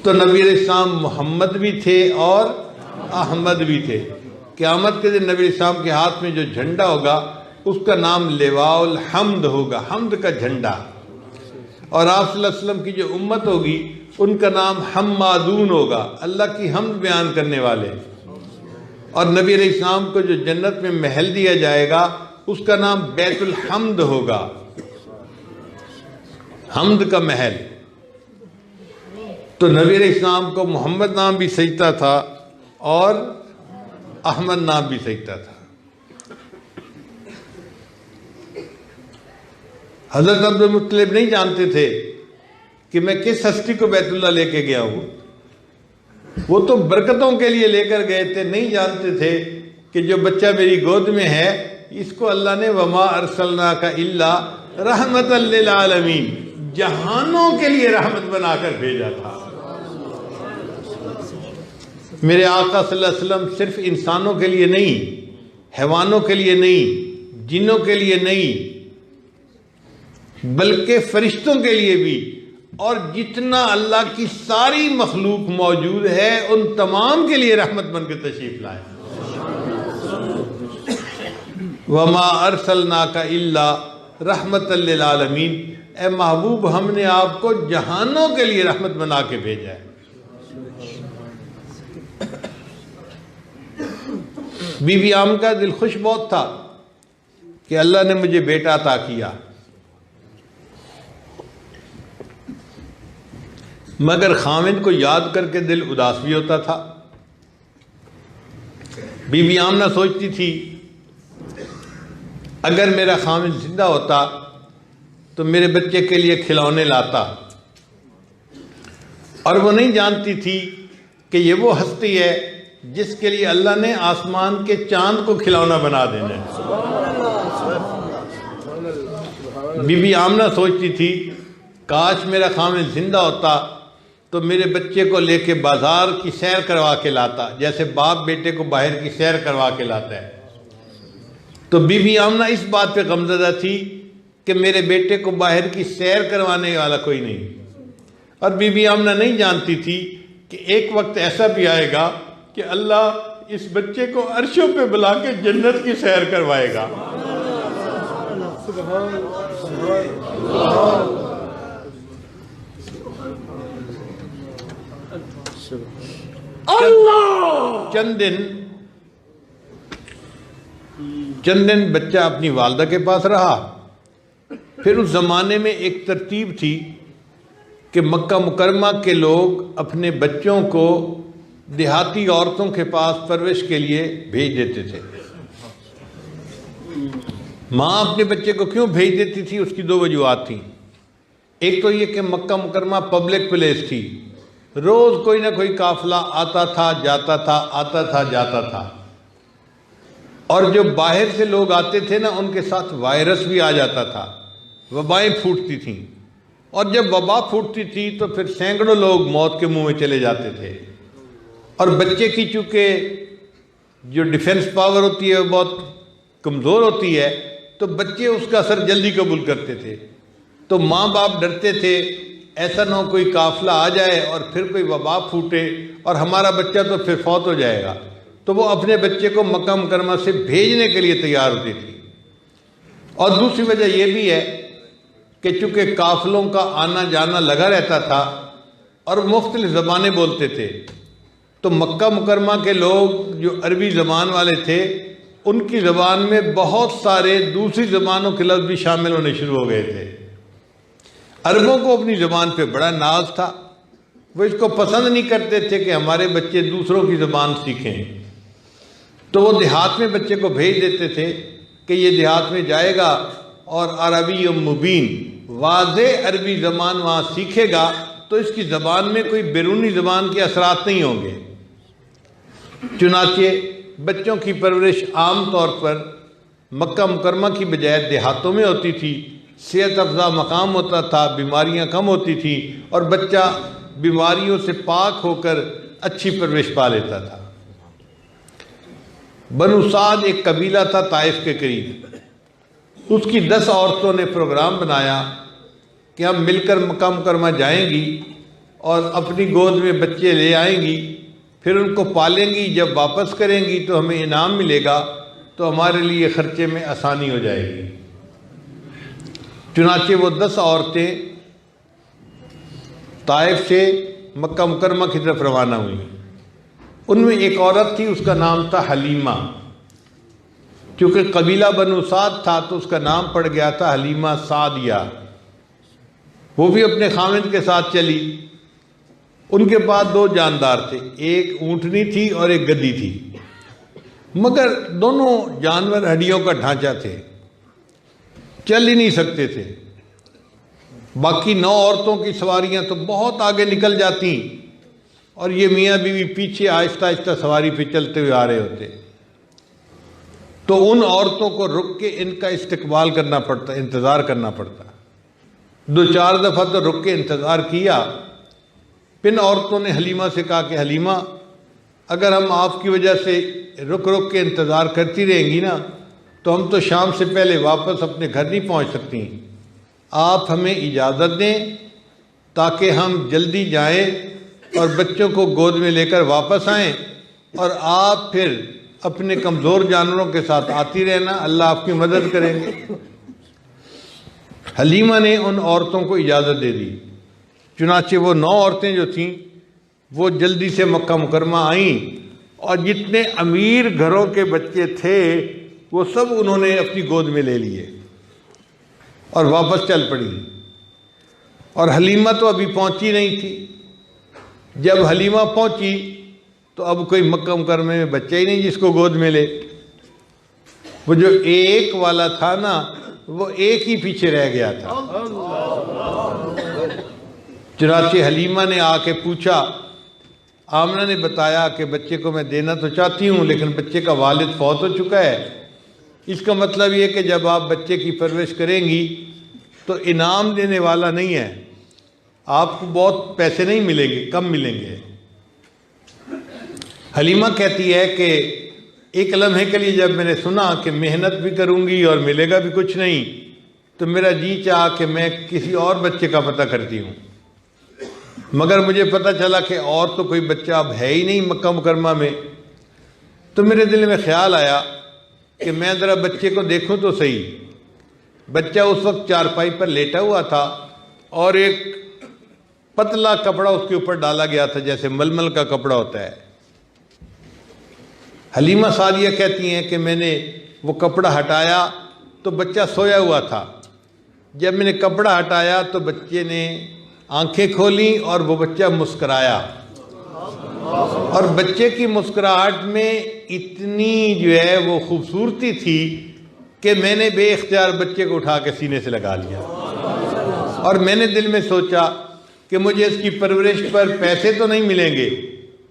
تو نبی علیہ السلام محمد بھی تھے اور احمد بھی تھے۔ قیامت کے دن نبی علیہ السلام کے ہاتھ میں جو جھنڈا ہوگا اس کا نام لواء الحمد ہوگا، حمد کا جھنڈا۔ اور آپ صلی اللہ علیہ وسلم کی جو امت ہوگی ان کا نام حمادون ہوگا، اللہ کی حمد بیان کرنے والے۔ اور نبی علیہ السلام کو جو جنت میں محل دیا جائے گا اس کا نام بیت الحمد ہوگا، حمد کا محل۔ تو نبی علیہ السلام کو محمد نام بھی سجتا تھا اور احمد نام بھی سجتا تھا۔ حضرت عبد المطلب نہیں جانتے تھے کہ میں کس ہستی کو بیت اللہ لے کے گیا ہوں، وہ تو برکتوں کے لیے لے کر گئے تھے، نہیں جانتے تھے کہ جو بچہ میری گود میں ہے اس کو اللہ نے وما ارسلناک الا رحمت للعالمین، جہانوں کے لیے رحمت بنا کر بھیجا تھا۔ میرے آقا صلی اللہ علیہ وسلم صرف انسانوں کے لیے نہیں، حیوانوں کے لیے نہیں، جنوں کے لیے نہیں، بلکہ فرشتوں کے لیے بھی، اور جتنا اللہ کی ساری مخلوق موجود ہے ان تمام کے لیے رحمت بن کے تشریف لائے۔ وما ارسلناک الا رحمت للعالمین، اے محبوب ہم نے آپ کو جہانوں کے لیے رحمت بنا کے بھیجا ہے۔ بی بی آمنہ کا دل خوش بہت تھا کہ اللہ نے مجھے بیٹا عطا کیا، مگر خامد کو یاد کر کے دل اداس بھی ہوتا تھا۔ بی بی آمنہ سوچتی تھی اگر میرا خامد زندہ ہوتا تو میرے بچے کے لیے کھلونے لاتا، اور وہ نہیں جانتی تھی کہ یہ وہ ہستی ہے جس کے لیے اللہ نے آسمان کے چاند کو کھلونا بنا دینا ہے۔ بی بی آمنہ سوچتی تھی کاش میرا خامد زندہ ہوتا تو میرے بچے کو لے کے بازار کی سیر کروا کے لاتا، جیسے باپ بیٹے کو باہر کی سیر کروا کے لاتا ہے۔ تو بی بی آمنہ اس بات پہ غمزدہ تھی کہ میرے بیٹے کو باہر کی سیر کروانے والا کوئی نہیں، اور بی بی آمنہ نہیں جانتی تھی کہ ایک وقت ایسا بھی آئے گا کہ اللہ اس بچے کو عرشوں پہ بلا کے جنت کی سیر کروائے گا۔ چند دن بچہ اپنی والدہ کے پاس رہا۔ پھر اس زمانے میں ایک ترتیب تھی کہ مکہ مکرمہ کے لوگ اپنے بچوں کو دیہاتی عورتوں کے پاس پرورش کے لیے بھیج دیتے تھے۔ ماں اپنے بچے کو کیوں بھیج دیتی تھی اس کی دو وجوہات تھیں۔ ایک تو یہ کہ مکہ مکرمہ پبلک پلیس تھی، روز کوئی نہ کوئی قافلہ آتا تھا جاتا تھا، آتا تھا جاتا تھا، اور جو باہر سے لوگ آتے تھے نا ان کے ساتھ وائرس بھی آ جاتا تھا، وبائیں پھوٹتی تھیں، اور جب وبا پھوٹتی تھی تو پھر سینکڑوں لوگ موت کے منہ میں چلے جاتے تھے۔ اور بچے کی چونکہ جو ڈیفنس پاور ہوتی ہے وہ بہت کمزور ہوتی ہے، تو بچے اس کا اثر جلدی قبول کرتے تھے۔ تو ماں باپ ڈرتے تھے ایسا نہ ہو کوئی قافلہ آ جائے اور پھر کوئی وبا پھوٹے اور ہمارا بچہ تو پھر فوت ہو جائے گا، تو وہ اپنے بچے کو مکہ مکرمہ سے بھیجنے کے لیے تیار ہوتی تھی۔ اور دوسری وجہ یہ بھی ہے کہ چونکہ قافلوں کا آنا جانا لگا رہتا تھا اور مختلف زبانیں بولتے تھے، تو مکہ مکرمہ کے لوگ جو عربی زبان والے تھے ان کی زبان میں بہت سارے دوسری زبانوں کے لفظ بھی شامل ہونے شروع ہو گئے تھے۔ عربوں کو اپنی زبان پہ بڑا ناز تھا، وہ اس کو پسند نہیں کرتے تھے کہ ہمارے بچے دوسروں کی زبان سیکھیں، تو وہ دیہات میں بچے کو بھیج دیتے تھے کہ یہ دیہات میں جائے گا اور عربی مبین واضح عربی زبان وہاں سیکھے گا تو اس کی زبان میں کوئی بیرونی زبان کے اثرات نہیں ہوں گے۔ چنانچہ بچوں کی پرورش عام طور پر مکہ مکرمہ کی بجائے دیہاتوں میں ہوتی تھی، صحت افزا مقام ہوتا تھا، بیماریاں کم ہوتی تھیں اور بچہ بیماریوں سے پاک ہو کر اچھی پرورش پا لیتا تھا۔ بنو سعد ایک قبیلہ تھا طائف کے قریب، اس کی 10 عورتوں نے پروگرام بنایا کہ ہم مل کر مکہ مکرمہ جائیں گی اور اپنی گود میں بچے لے آئیں گی، پھر ان کو پالیں گی، جب واپس کریں گی تو ہمیں انعام ملے گا، تو ہمارے لیے خرچے میں آسانی ہو جائے گی۔ چنانچہ وہ 10 عورتیں طائف سے مکہ مکرمہ کی طرف روانہ ہوئیں۔ ان میں ایک عورت تھی، اس کا نام تھا حلیمہ۔ چونکہ قبیلہ بنو سعد تھا تو اس کا نام پڑ گیا تھا حلیمہ سعدیہ۔ وہ بھی اپنے خاوند کے ساتھ چلی۔ ان کے پاس 2 جاندار تھے، ایک اونٹنی تھی اور ایک گدی تھی، مگر دونوں جانور ہڈیوں کا ڈھانچہ تھے، چل ہی نہیں سکتے تھے۔ باقی 9 عورتوں کی سواریاں تو بہت آگے نکل جاتی اور یہ میاں بیوی پیچھے آہستہ آہستہ سواری پہ چلتے ہوئے آ رہے ہوتے۔ تو ان عورتوں کو رک کے ان کا استقبال کرنا پڑتا، انتظار کرنا پڑتا۔ 2-4 دفعہ تو رک کے انتظار کیا۔ پھر عورتوں نے حلیمہ سے کہا کہ حلیمہ، اگر ہم آپ کی وجہ سے رک کے انتظار کرتی رہیں گی نا تو ہم تو شام سے پہلے واپس اپنے گھر نہیں پہنچ سکتی۔ آپ ہمیں اجازت دیں تاکہ ہم جلدی جائیں اور بچوں کو گود میں لے کر واپس آئیں، اور آپ پھر اپنے کمزور جانوروں کے ساتھ آتی رہنا، اللہ آپ کی مدد کریں گے۔ حلیمہ نے ان عورتوں کو اجازت دے دی۔ چنانچہ وہ 9 عورتیں جو تھیں وہ جلدی سے مکہ مکرمہ آئیں، اور جتنے امیر گھروں کے بچے تھے وہ سب انہوں نے اپنی گود میں لے لیے اور واپس چل پڑی۔ اور حلیمہ تو ابھی پہنچی نہیں تھی۔ جب حلیمہ پہنچی تو اب کوئی مکہ مکرمہ میں بچہ ہی نہیں جس کو گود میں لے۔ وہ جو ایک والا تھا نا، وہ ایک ہی پیچھے رہ گیا تھا۔ چنانچہ حلیمہ نے آ کے پوچھا، آمنہ نے بتایا کہ بچے کو میں دینا تو چاہتی ہوں لیکن بچے کا والد فوت ہو چکا ہے۔ اس کا مطلب یہ کہ جب آپ بچے کی پرورش کریں گی تو انعام دینے والا نہیں ہے، آپ کو بہت پیسے نہیں ملیں گے، کم ملیں گے۔ حلیمہ کہتی ہے کہ ایک لمحے کے لیے جب میں نے سنا کہ محنت بھی کروں گی اور ملے گا بھی کچھ نہیں تو میرا جی چاہا کہ میں کسی اور بچے کا پتہ کرتی ہوں، مگر مجھے پتہ چلا کہ اور تو کوئی بچہ اب ہے ہی نہیں مکہ مکرمہ میں۔ تو میرے دل میں خیال آیا کہ میں ذرا بچے کو دیکھوں تو صحیح۔ بچہ اس وقت چارپائی پر لیٹا ہوا تھا اور ایک پتلا کپڑا اس کے اوپر ڈالا گیا تھا جیسے ململ کا کپڑا ہوتا ہے۔ حلیمہ سعدیہ کہتی ہیں کہ میں نے وہ کپڑا ہٹایا تو بچہ سویا ہوا تھا۔ جب میں نے کپڑا ہٹایا تو بچے نے آنکھیں کھولیں اور وہ بچہ مسکرایا، اور بچے کی مسکراہٹ میں اتنی جو ہے وہ خوبصورتی تھی کہ میں نے بے اختیار بچے کو اٹھا کے سینے سے لگا لیا، اور میں نے دل میں سوچا کہ مجھے اس کی پرورش پر پیسے تو نہیں ملیں گے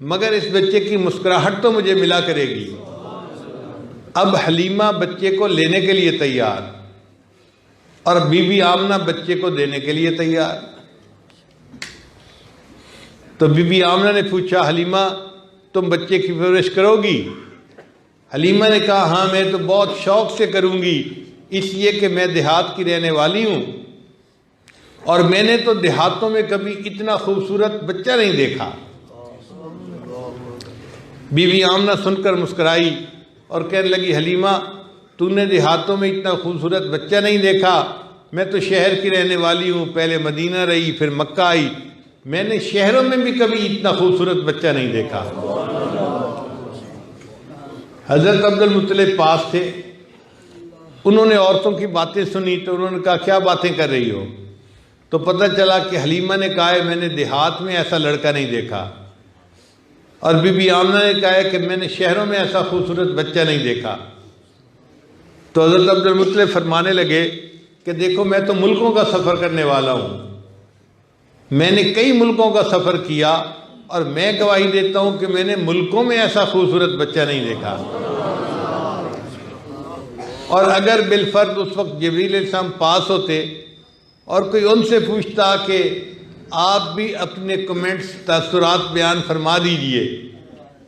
مگر اس بچے کی مسکراہٹ تو مجھے ملا کرے گی۔ اب حلیمہ بچے کو لینے کے لیے تیار اور بی بی آمنہ بچے کو دینے کے لیے تیار۔ تو بی بی آمنہ نے پوچھا، حلیمہ تم بچے کی پرورش کرو گی؟ حلیمہ نے کہا ہاں میں تو بہت شوق سے کروں گی، اس لیے کہ میں دیہات کی رہنے والی ہوں اور میں نے تو دیہاتوں میں کبھی اتنا خوبصورت بچہ نہیں دیکھا۔ بی بی آمنہ سن کر مسکرائی اور کہنے لگی، حلیمہ تو نے دیہاتوں میں اتنا خوبصورت بچہ نہیں دیکھا، میں تو شہر کی رہنے والی ہوں، پہلے مدینہ رہی پھر مکہ آئی، میں نے شہروں میں بھی کبھی اتنا خوبصورت بچہ نہیں دیکھا۔ حضرت عبد المطلب پاس تھے، انہوں نے عورتوں کی باتیں سنی تو انہوں نے کہا کیا باتیں کر رہی ہو؟ تو پتہ چلا کہ حلیمہ نے کہا ہے میں نے دیہات میں ایسا لڑکا نہیں دیکھا، اور بی بی آمنہ نے کہا ہے کہ میں نے شہروں میں ایسا خوبصورت بچہ نہیں دیکھا۔ تو حضرت عبد المطلب فرمانے لگے کہ دیکھو میں تو ملکوں کا سفر کرنے والا ہوں، میں نے کئی ملکوں کا سفر کیا اور میں گواہی دیتا ہوں کہ میں نے ملکوں میں ایسا خوبصورت بچہ نہیں دیکھا۔ اور اگر بالفرض اس وقت جبریل علیہ السلام پاس ہوتے اور کوئی ان سے پوچھتا کہ آپ بھی اپنے کمنٹس تاثرات بیان فرما دیجئے،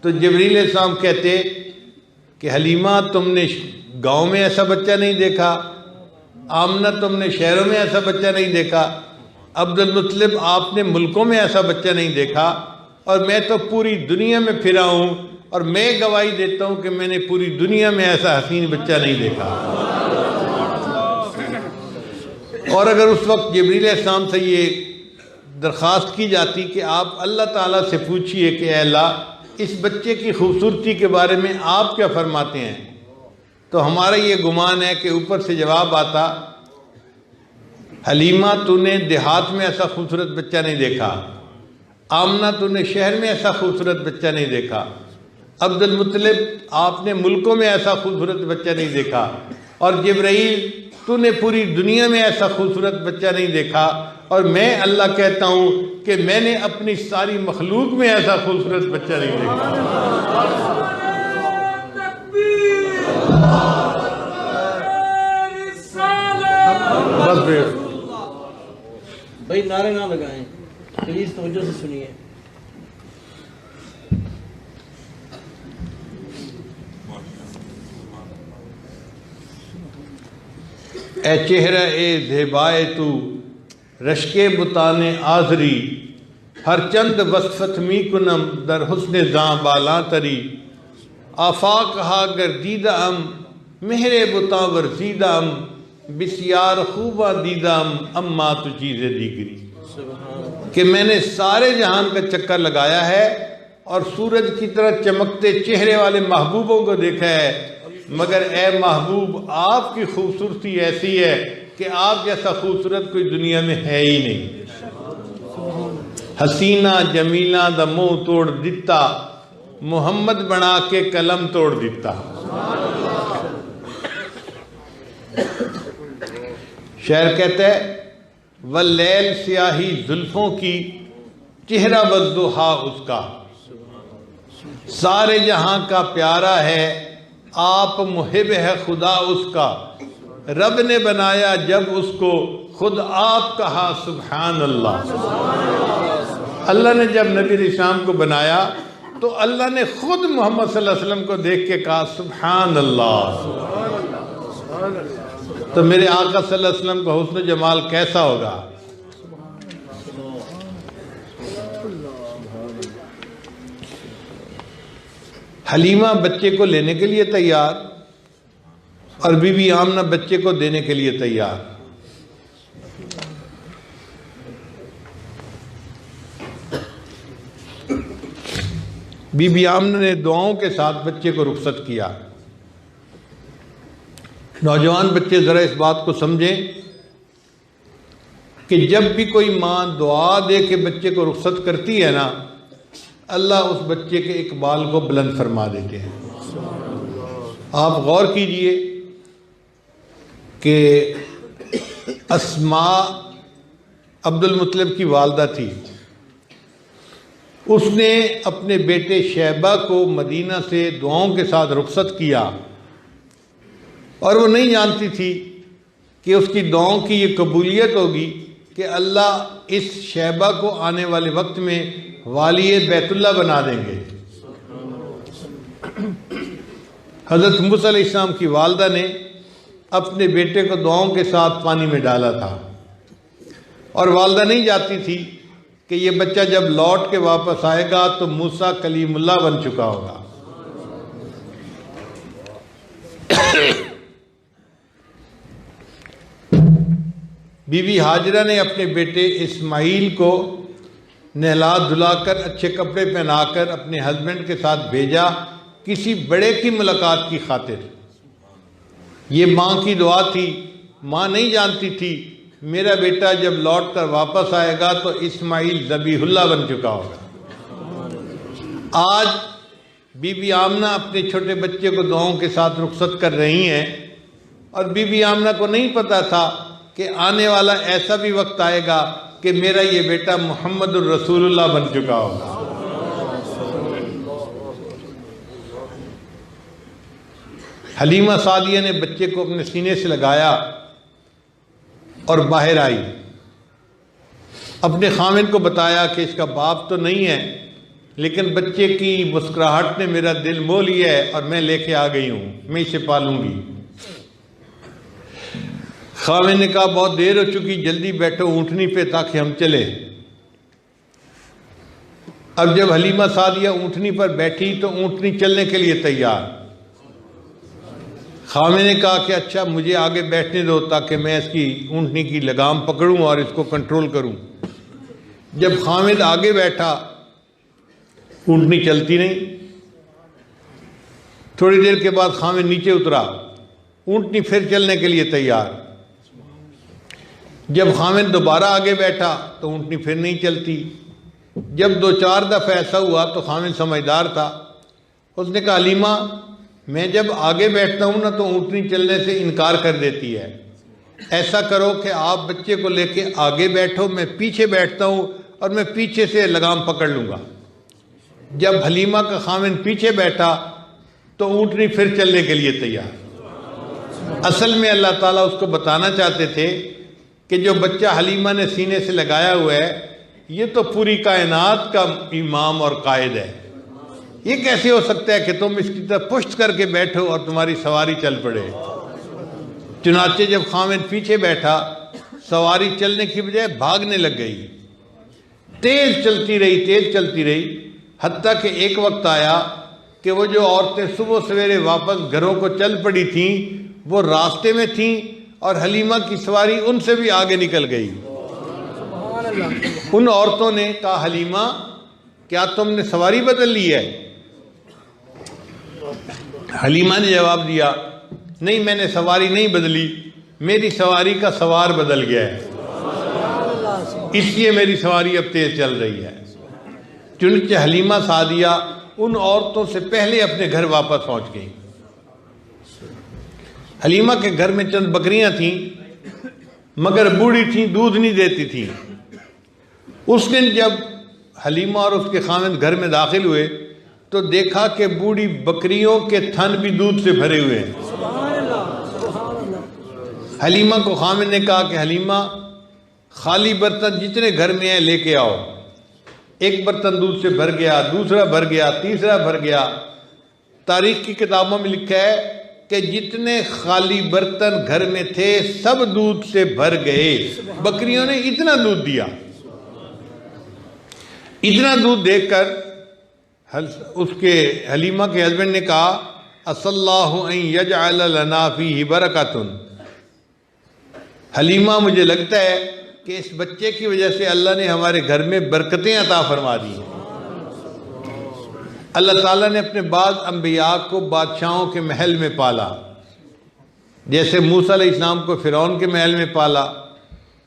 تو جبریل علیہ السلام کہتے کہ حلیمہ تم نے گاؤں میں ایسا بچہ نہیں دیکھا، آمنہ تم نے شہروں میں ایسا بچہ نہیں دیکھا، عبد المطلب آپ نے ملکوں میں ایسا بچہ نہیں دیکھا، اور میں تو پوری دنیا میں پھرا ہوں اور میں گواہی دیتا ہوں کہ میں نے پوری دنیا میں ایسا حسین بچہ نہیں دیکھا۔ اور اگر اس وقت جبریل علیہ السلام سے یہ درخواست کی جاتی کہ آپ اللہ تعالیٰ سے پوچھئے کہ اے اللہ اس بچے کی خوبصورتی کے بارے میں آپ کیا فرماتے ہیں، تو ہمارا یہ گمان ہے کہ اوپر سے جواب آتا، حلیمہ تو نے دیہات میں ایسا خوبصورت بچہ نہیں دیکھا، آمنہ تو نے شہر میں ایسا خوبصورت بچہ نہیں دیکھا، عبد المطلب آپ نے ملکوں میں ایسا خوبصورت بچہ نہیں دیکھا، اور جبرائیل تو نے پوری دنیا میں ایسا خوبصورت بچہ نہیں دیکھا، اور میں اللہ کہتا ہوں کہ میں نے اپنی ساری مخلوق میں ایسا خوبصورت بچہ نہیں دیکھا۔ بس بھائی نعرے نہ لگائیں، پلیز توجہ سے سنیے۔ اے چہرہ اے زیبائے تو رشکے بتانے آزری، ہر چند وصفت می کنم در حسن زاں بالاں تری، آفاق ہا گردیدہ ام مہر بتاں ورزیدہ ام، بسیار خوبہ دیدہ ام اما تو چیزیں دیگری، کہ میں نے سارے جہان کا چکر لگایا ہے اور سورج کی طرح چمکتے چہرے والے محبوبوں کو دیکھا ہے، مگر اے محبوب آپ کی خوبصورتی ایسی ہے کہ آپ جیسا خوبصورت کوئی دنیا میں ہے ہی نہیں۔ حسینہ جمیلہ دا منہ توڑ دیتا، محمد بنا کے قلم توڑ دیتا۔ شاعر کہتا ہے واللیل سیاہی زلفوں کی، چہرہ والضحیٰ اس کا، سارے جہاں کا پیارا ہے، آپ محب ہے خدا اس کا، رب نے بنایا جب اس کو خود آپ کہا سبحان اللہ۔ اللہ نے جب نبی علیہ السلام کو بنایا تو اللہ نے خود محمد صلی اللہ علیہ وسلم کو دیکھ کے کہا سبحان اللہ۔ تو میرے آقا صلی اللہ علیہ وسلم کا حسن و جمال کیسا ہوگا؟ حلیمہ بچے کو لینے کے لیے تیار اور بی بی آمنہ بچے کو دینے کے لیے تیار۔ بی بی آمنہ نے دعاؤں کے ساتھ بچے کو رخصت کیا۔ نوجوان بچے ذرا اس بات کو سمجھیں کہ جب بھی کوئی ماں دعا دے کے بچے کو رخصت کرتی ہے نا، اللہ اس بچے کے اقبال کو بلند فرما دیتے ہیں۔ آپ غور کیجئے کہ اسماء عبد المطلب کی والدہ تھی، اس نے اپنے بیٹے شیبہ کو مدینہ سے دعاؤں کے ساتھ رخصت کیا، اور وہ نہیں جانتی تھی کہ اس کی دعاؤں کی یہ قبولیت ہوگی کہ اللہ اس شیبہ کو آنے والے وقت میں والی بیت اللہ بنا دیں گے۔ حضرت موسیٰ علیہ السلام کی والدہ نے اپنے بیٹے کو دعاؤں کے ساتھ پانی میں ڈالا تھا، اور والدہ نہیں جاتی تھی کہ یہ بچہ جب لوٹ کے واپس آئے گا تو موسیٰ کلیم اللہ بن چکا ہوگا۔ بی بی ہاجرہ نے اپنے بیٹے اسماعیل کو نہلا دھلا کر اچھے کپڑے پہنا کر اپنے ہسبینڈ کے ساتھ بھیجا کسی بڑے کی ملاقات کی خاطر۔ یہ ماں کی دعا تھی، ماں نہیں جانتی تھی میرا بیٹا جب لوٹ کر واپس آئے گا تو اسماعیل ذبیح اللہ بن چکا ہوگا۔ آج بی بی آمنہ اپنے چھوٹے بچے کو دعاؤں کے ساتھ رخصت کر رہی ہیں، اور بی بی آمنہ کو نہیں پتا تھا کہ آنے والا ایسا بھی وقت آئے گا کہ میرا یہ بیٹا محمد الرسول اللہ بن چکا ہوگا۔ حلیمہ سعدیہ نے بچے کو اپنے سینے سے لگایا اور باہر آئی، اپنے خامن کو بتایا کہ اس کا باپ تو نہیں ہے، لیکن بچے کی مسکراہٹ نے میرا دل موہ لیا ہے اور میں لے کے آ گئی ہوں، میں اسے پالوں گی۔ خامن نے کہا بہت دیر ہو چکی، جلدی بیٹھو اونٹنی پہ تاکہ ہم چلے۔ اب جب حلیمہ سعدیہ اونٹنی پر بیٹھی تو اونٹنی چلنے کے لیے تیار. خامد نے کہا کہ اچھا مجھے آگے بیٹھنے دو تاکہ میں اس کی اونٹنی کی لگام پکڑوں اور اس کو کنٹرول کروں. جب خامد آگے بیٹھا اونٹنی چلتی نہیں. تھوڑی دیر کے بعد خامد نیچے اترا, اونٹنی پھر چلنے کے لیے تیار. جب خامد دوبارہ آگے بیٹھا تو اونٹنی پھر نہیں چلتی. جب 2-4 دفعہ ایسا ہوا تو خامد سمجھدار تھا. اس نے کہا حلیمہ میں جب آگے بیٹھتا ہوں نا تو اونٹنی چلنے سے انکار کر دیتی ہے. ایسا کرو کہ آپ بچے کو لے کے آگے بیٹھو, میں پیچھے بیٹھتا ہوں اور میں پیچھے سے لگام پکڑ لوں گا. جب حلیمہ کا خامد پیچھے بیٹھا تو اونٹنی پھر چلنے کے لیے تیار. اصل میں اللہ تعالیٰ اس کو بتانا چاہتے تھے کہ جو بچہ حلیمہ نے سینے سے لگایا ہوا ہے یہ تو پوری کائنات کا امام اور قائد ہے. یہ کیسے ہو سکتا ہے کہ تم اس کی طرف پشت کر کے بیٹھو اور تمہاری سواری چل پڑے. چنانچہ جب خامد پیچھے بیٹھا سواری چلنے کی بجائے بھاگنے لگ گئی. تیز چلتی رہی حتیٰ کہ ایک وقت آیا کہ وہ جو عورتیں صبح سویرے واپس گھروں کو چل پڑی تھیں وہ راستے میں تھیں اور حلیمہ کی سواری ان سے بھی آگے نکل گئی. ان عورتوں نے کہا حلیمہ کیا تم نے سواری بدل لی ہے؟ حلیمہ نے جواب دیا نہیں میں نے سواری نہیں بدلی, میری سواری کا سوار بدل گیا ہے, اس لیے میری سواری اب تیز چل رہی ہے. چنانچہ حلیمہ سعدیہ ان عورتوں سے پہلے اپنے گھر واپس پہنچ گئی. حلیمہ کے گھر میں چند بکریاں تھیں مگر بوڑھی تھیں, دودھ نہیں دیتی تھیں. اس دن جب حلیمہ اور اس کے خامد گھر میں داخل ہوئے تو دیکھا کہ بوڑھی بکریوں کے تھن بھی دودھ سے بھرے ہوئے ہیں. حلیمہ کو خامد نے کہا کہ حلیمہ خالی برتن جتنے گھر میں ہیں لے کے آؤ. ایک برتن دودھ سے بھر گیا, دوسرا بھر گیا, تیسرا بھر گیا. تاریخ کی کتابوں میں لکھا ہے کہ جتنے خالی برتن گھر میں تھے سب دودھ سے بھر گئے. بکریوں نے اتنا دودھ دیا. اتنا دودھ دیکھ کر اس کے حلیمہ کے ہسبینڈ نے کہا اَسَ اللَّهُ أَن يَجْعَلَ لَنَا فِيهِ بَرَكَةٌ. حلیمہ مجھے لگتا ہے کہ اس بچے کی وجہ سے اللہ نے ہمارے گھر میں برکتیں عطا فرما دی. اللہ تعالیٰ نے اپنے بعض انبیاء کو بادشاہوں کے محل میں پالا. جیسے موسیٰ علیہ السلام کو فرعون کے محل میں پالا,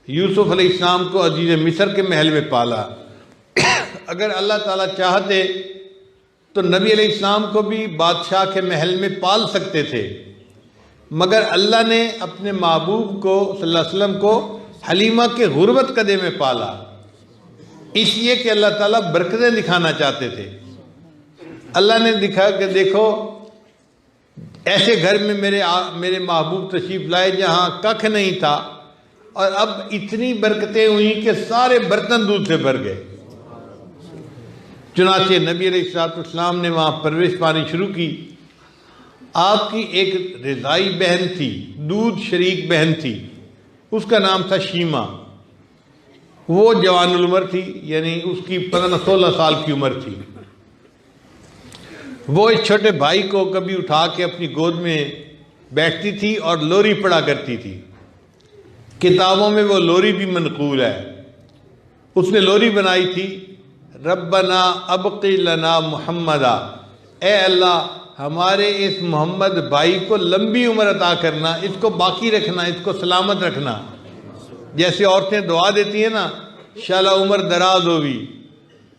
یوسف علیہ السلام کو عزیز مصر کے محل میں پالا. اگر اللہ تعالیٰ چاہتے تو نبی علیہ السلام کو بھی بادشاہ کے محل میں پال سکتے تھے, مگر اللہ نے اپنے محبوب کو صلی اللہ علیہ وسلم کو حلیمہ کے غربت قدے میں پالا, اس لیے کہ اللہ تعالیٰ برکتیں دکھانا چاہتے تھے. اللہ نے دکھا کہ دیکھو ایسے گھر میں میرے محبوب تشریف لائے جہاں ککھ نہیں تھا اور اب اتنی برکتیں ہوئیں کہ سارے برتن دودھ سے بھر گئے. چنانچہ نبی علیہ السلام نے وہاں پرورش پانی شروع کی. آپ کی ایک رضائی بہن تھی, دودھ شریک بہن تھی, اس کا نام تھا شیمہ. وہ جوان العمر تھی, یعنی اس کی 15-16 سال کی عمر تھی. وہ اس چھوٹے بھائی کو کبھی اٹھا کے اپنی گود میں بیٹھتی تھی اور لوری پڑھا کرتی تھی. کتابوں میں وہ لوری بھی منقول ہے. اس نے لوری بنائی تھی ربنا ابقی لنا محمدا, اے اللہ ہمارے اس محمد بھائی کو لمبی عمر عطا کرنا, اس کو باقی رکھنا, اس کو سلامت رکھنا. جیسے عورتیں دعا دیتی ہیں نا شالا عمر دراز ہوگی,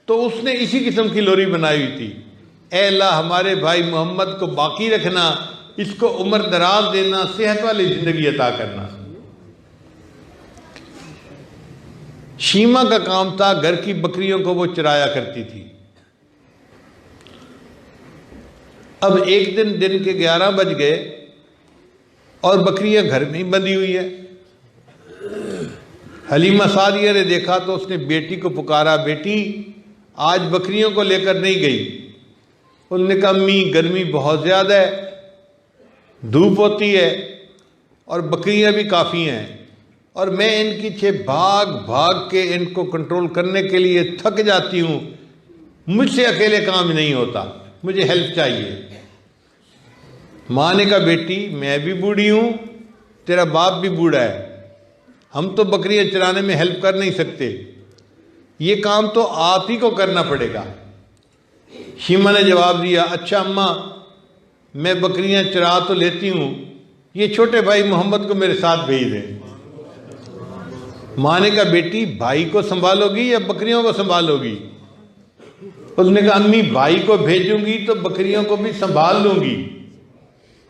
تو اس نے اسی قسم کی لوری بنائی ہوئی تھی. اے اللہ ہمارے بھائی محمد کو باقی رکھنا, اس کو عمر دراز دینا, صحت والی زندگی عطا کرنا. شیمہ کا کام تھا گھر کی بکریوں کو وہ چرایا کرتی تھی. اب ایک دن کے 11 بج گئے اور بکریاں گھر میں ہی بندھی ہوئی ہے. حلیمہ سعدیہ نے دیکھا تو اس نے بیٹی کو پکارا, بیٹی آج بکریوں کو لے کر نہیں گئی؟ انہوں نے کہا امی گرمی بہت زیادہ ہے, دھوپ ہوتی ہے اور بکریاں بھی کافی ہیں, اور میں ان کی بھاگ کے ان کو کنٹرول کرنے کے لیے تھک جاتی ہوں, مجھ سے اکیلے کام نہیں ہوتا، مجھے ہیلپ چاہیے۔ ماں نے کہا بیٹی میں بھی بوڑھی ہوں، تیرا باپ بھی بوڑھا ہے، ہم تو بکریاں چرانے میں ہیلپ کر نہیں سکتے، یہ کام تو آپ ہی کو کرنا پڑے گا۔ شیما نے جواب دیا اچھا اماں میں بکریاں چرا تو لیتی ہوں، یہ چھوٹے بھائی محمد کو میرے ساتھ بھیج دیں۔ ماں نے کہا بیٹی بھائی کو سنبھالو گی یا بکریوں کو سنبھالو گی؟ اس نے کہا امی بھائی کو بھیجوں گی تو بکریوں کو بھی سنبھال لوں گی،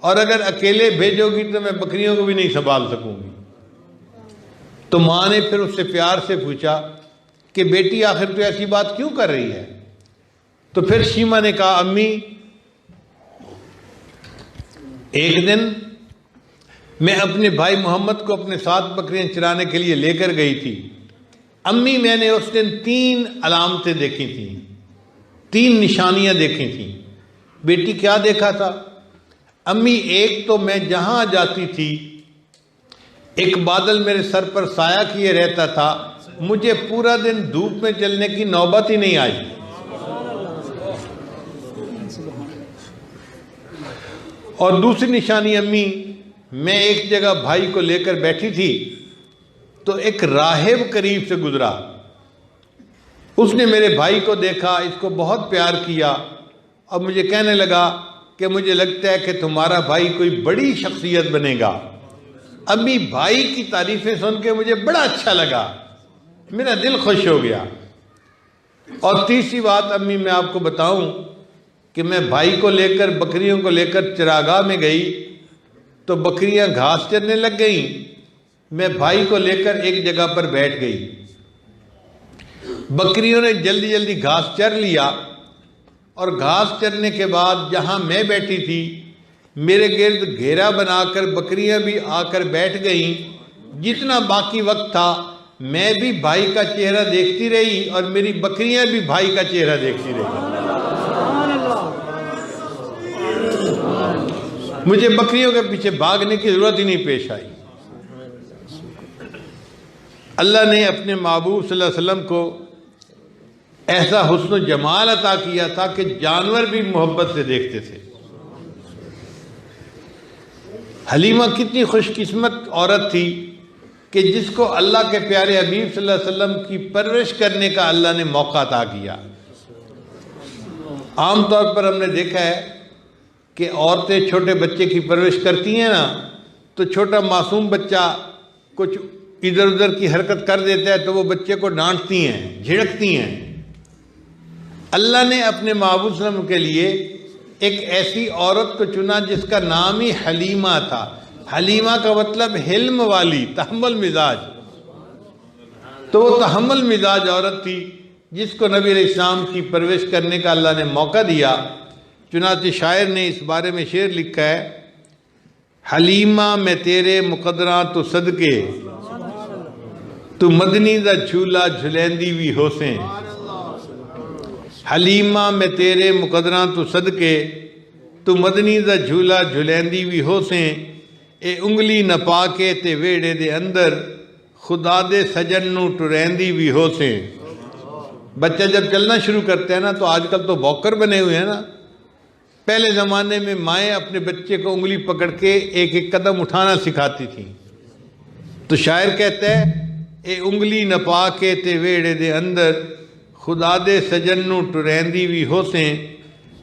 اور اگر اکیلے بھیجو گی تو میں بکریوں کو بھی نہیں سنبھال سکوں گی۔ تو ماں نے پھر اس سے پیار سے پوچھا کہ بیٹی آخر تو ایسی بات کیوں کر رہی ہے؟ تو پھر شیما نے کہا امی ایک دن میں اپنے بھائی محمد کو اپنے ساتھ بکریاں چرانے کے لیے لے کر گئی تھی۔ امی میں نے اس دن 3 علامتیں دیکھی تھیں، 3 نشانیاں دیکھی تھیں۔ بیٹی کیا دیکھا تھا؟ امی ایک تو میں جہاں جاتی تھی ایک بادل میرے سر پر سایہ کیے رہتا تھا، مجھے پورا دن دھوپ میں چلنے کی نوبت ہی نہیں آئی۔ اور دوسری نشانی امی میں ایک جگہ بھائی کو لے کر بیٹھی تھی تو ایک راہب قریب سے گزرا، اس نے میرے بھائی کو دیکھا، اس کو بہت پیار کیا اور مجھے کہنے لگا کہ مجھے لگتا ہے کہ تمہارا بھائی کوئی بڑی شخصیت بنے گا۔ امی بھائی کی تعریفیں سن کے مجھے بڑا اچھا لگا، میرا دل خوش ہو گیا۔ اور تیسری بات امی میں آپ کو بتاؤں کہ میں بھائی کو لے کر بکریوں کو لے کر چراگاہ میں گئی تو بکریاں گھاس چرنے لگ گئیں، میں بھائی کو لے کر ایک جگہ پر بیٹھ گئی، بکریوں نے جلدی جلدی گھاس چر لیا، اور گھاس چرنے کے بعد جہاں میں بیٹھی تھی میرے گرد گھیرا بنا کر بکریاں بھی آ کر بیٹھ گئیں۔ جتنا باقی وقت تھا میں بھی بھائی کا چہرہ دیکھتی رہی اور میری بکریاں بھی بھائی کا چہرہ دیکھتی رہی، مجھے بکریوں کے پیچھے بھاگنے کی ضرورت ہی نہیں پیش آئی۔ اللہ نے اپنے محبوب صلی اللہ علیہ وسلم کو ایسا حسن و جمال عطا کیا تھا کہ جانور بھی محبت سے دیکھتے تھے۔ حلیمہ کتنی خوش قسمت عورت تھی کہ جس کو اللہ کے پیارے حبیب صلی اللہ علیہ وسلم کی پرورش کرنے کا اللہ نے موقع عطا کیا۔ عام طور پر ہم نے دیکھا ہے کہ عورتیں چھوٹے بچے کی پرورش کرتی ہیں نا تو چھوٹا معصوم بچہ کچھ ادھر ادھر کی حرکت کر دیتا ہے تو وہ بچے کو ڈانٹتی ہیں، جھڑکتی ہیں۔ اللہ نے اپنے محبوب صلی اللہ علیہ وسلم کے لیے ایک ایسی عورت کو چنا جس کا نام ہی حلیمہ تھا۔ حلیمہ کا مطلب حلم والی، تحمل مزاج، تو وہ تحمل مزاج عورت تھی جس کو نبی علیہ السلام کی پرورش کرنے کا اللہ نے موقع دیا۔ چنانچہ شاعر نے اس بارے میں شعر لکھا ہے حلیمہ میں تیرے مقدراں تو صدقے تو مدنی دا جھولا جھلیندی وی ہوسیں۔ حلیمہ میں تیرے مقدراں تو صدقے تو مدنی دا جھولا جھلیندی وی ہوسیں۔ اے انگلی نہ پا کے تے ویڑے دے اندر خدا دے سجن نو ٹریندی وی ہوسیں۔ بچہ جب چلنا شروع کرتے ہیں نا تو آج کل تو واکر بنے ہوئے ہیں نا، پہلے زمانے میں مائیں اپنے بچے کو انگلی پکڑ کے ایک ایک قدم اٹھانا سکھاتی تھیں۔ تو شاعر کہتا ہے اے انگلی نہ پا کے تے ویڑے دے اندر خدا دے سجن نو ٹریندی وی ہوسیں۔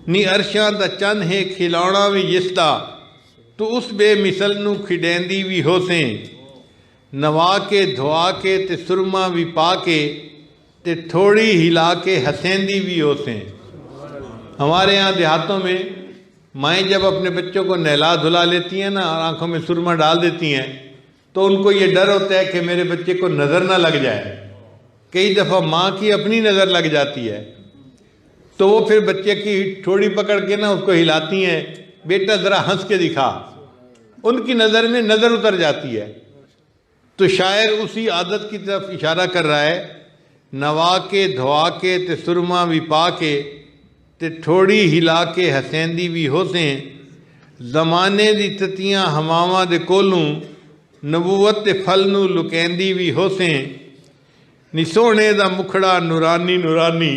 نی عرشاں دا چن ہے کھلاونا وی جس دا تو اس بے مثل نو کھڈیندی وی ہوسیں۔ نوا کے دھوا کے تے سرما وی پا کے تے تھوڑی ہلا کے ہسیندی وی ہوسیں۔ ہمارے یہاں دیہاتوں میں مائیں جب اپنے بچوں کو نہلا دھلا لیتی ہیں نا اور آنکھوں میں سرما ڈال دیتی ہیں تو ان کو یہ ڈر ہوتا ہے کہ میرے بچے کو نظر نہ لگ جائے۔ کئی دفعہ ماں کی اپنی نظر لگ جاتی ہے تو وہ پھر بچے کی ٹھوڑی پکڑ کے نا اس کو ہلاتی ہیں، بیٹا ذرا ہنس کے دکھا، ان کی نظر میں نظر اتر جاتی ہے۔ تو شاعر اسی عادت کی طرف اشارہ کر رہا ہے نوا کے دھوا کے تے سرما وی پا کے تے تھوڑی ہلا کے ہسیندی وی ہوسیں۔ زمانے دی تتیاں ہماواں دے کولوں نبوت تے پھل نو لکیندی وی ہوسیں۔ نی سونے دا مکھڑا نورانی نورانی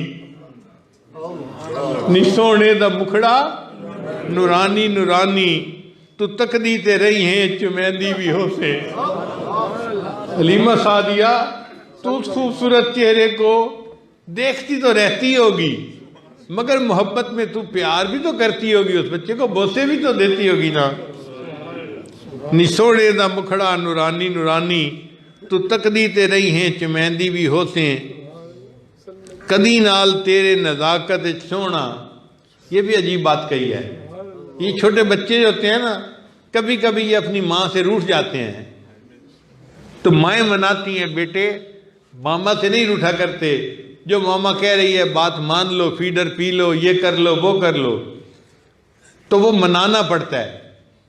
نی سونے دا مکھڑا نورانی نورانی تو تکدی تے رہی ہیں چمیندی بھی ہو سے۔ حلیمہ سعدیہ تو اس خوبصورت چہرے کو دیکھتی تو رہتی ہوگی مگر محبت میں تو پیار بھی تو کرتی ہوگی، اس بچے کو بوسے بھی تو دیتی ہوگی نا۔ نی سونے دا مکھڑا نورانی نورانی تو تکدی تے رہی ہیں چمیندی بھی ہو سے، کدی نال تیرے نزاکت سونا۔ یہ بھی عجیب بات کہی ہے۔ یہ چھوٹے بچے جو ہوتے ہیں نا، کبھی کبھی یہ اپنی ماں سے روٹھ جاتے ہیں تو مائیں مناتی ہیں بیٹے ماما سے نہیں روٹھا کرتے، جو ماما کہہ رہی ہے بات مان لو، فیڈر پی لو، یہ کر لو وہ کر لو، تو وہ منانا پڑتا ہے۔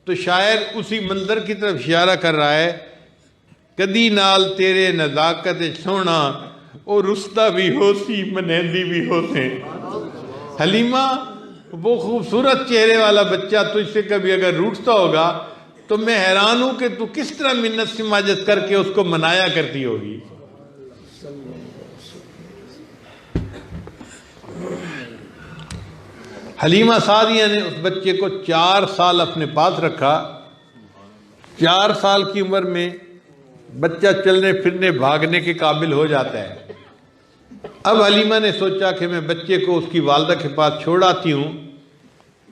تو شاعر اسی منظر کی طرف اشارہ کر رہا ہے، کدی نال تیرے نزاکت سونا او رستہ بھی ہو سی منہندی بھی ہو سے۔ حلیمہ وہ خوبصورت چہرے والا بچہ تجھ سے کبھی اگر روٹھتا ہوگا تو میں حیران ہوں کہ تو کس طرح منت سماجت کر کے اس کو منایا کرتی ہوگی۔ حلیمہ سعدیہ نے اس بچے کو 4 سال اپنے پاس رکھا۔ 4 سال کی عمر میں بچہ چلنے پھرنے بھاگنے کے قابل ہو جاتا ہے۔ اب حلیمہ نے سوچا کہ میں بچے کو اس کی والدہ کے پاس چھوڑ آتی ہوں۔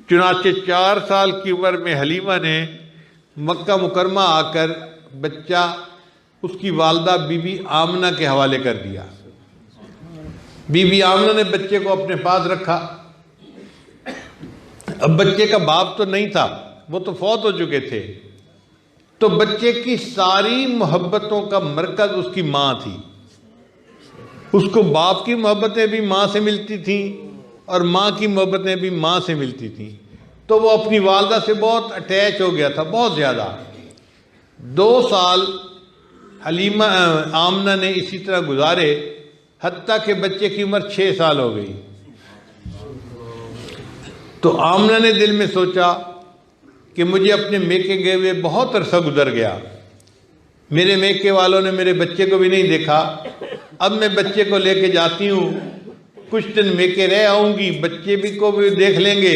چنانچہ 4 سال کی عمر میں حلیمہ نے مکہ مکرمہ آ کر بچہ اس کی والدہ بی بی آمنہ کے حوالے کر دیا۔ بی بی آمنہ نے بچے کو اپنے پاس رکھا۔ اب بچے کا باپ تو نہیں تھا، وہ تو فوت ہو چکے تھے، تو بچے کی ساری محبتوں کا مرکز اس کی ماں تھی۔ اس کو باپ کی محبتیں بھی ماں سے ملتی تھیں اور ماں کی محبتیں بھی ماں سے ملتی تھیں، تو وہ اپنی والدہ سے بہت اٹیچ ہو گیا تھا، بہت زیادہ۔ 2 سال حلیمہ آمنہ نے اسی طرح گزارے، حتیٰ کہ بچے کی عمر 6 سال ہو گئی۔ تو آمنہ نے دل میں سوچا کہ مجھے اپنے میکے گئے ہوئے بہت عرصہ گزر گیا، میرے میکے والوں نے میرے بچے کو بھی نہیں دیکھا، اب میں بچے کو لے کے جاتی ہوں، کچھ دن میکے رہ آؤں گی، بچے بھی کو بھی دیکھ لیں گے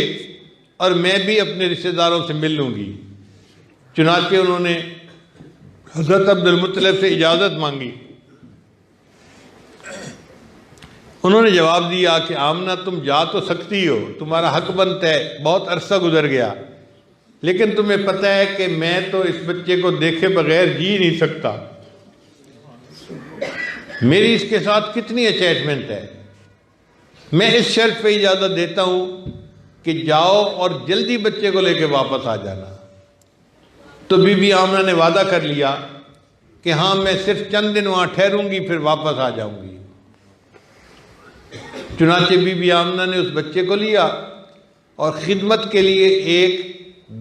اور میں بھی اپنے رشتہ داروں سے مل لوں گی۔ چنانچہ انہوں نے حضرت عبد المطلب سے اجازت مانگی۔ انہوں نے جواب دیا کہ آمنہ تم جا تو سکتی ہو، تمہارا حق بنتا ہے، بہت عرصہ گزر گیا، لیکن تمہیں پتہ ہے کہ میں تو اس بچے کو دیکھے بغیر جی نہیں سکتا، میری اس کے ساتھ کتنی اٹیچمنٹ ہے، میں اس شرط پہ اجازت دیتا ہوں کہ جاؤ اور جلدی بچے کو لے کے واپس آ جانا۔ تو بی بی آمنہ نے وعدہ کر لیا کہ ہاں میں صرف چند دن وہاں ٹھہروں گی، پھر واپس آ جاؤں گی۔ چنانچہ بی بی آمنہ نے اس بچے کو لیا اور خدمت کے لیے ایک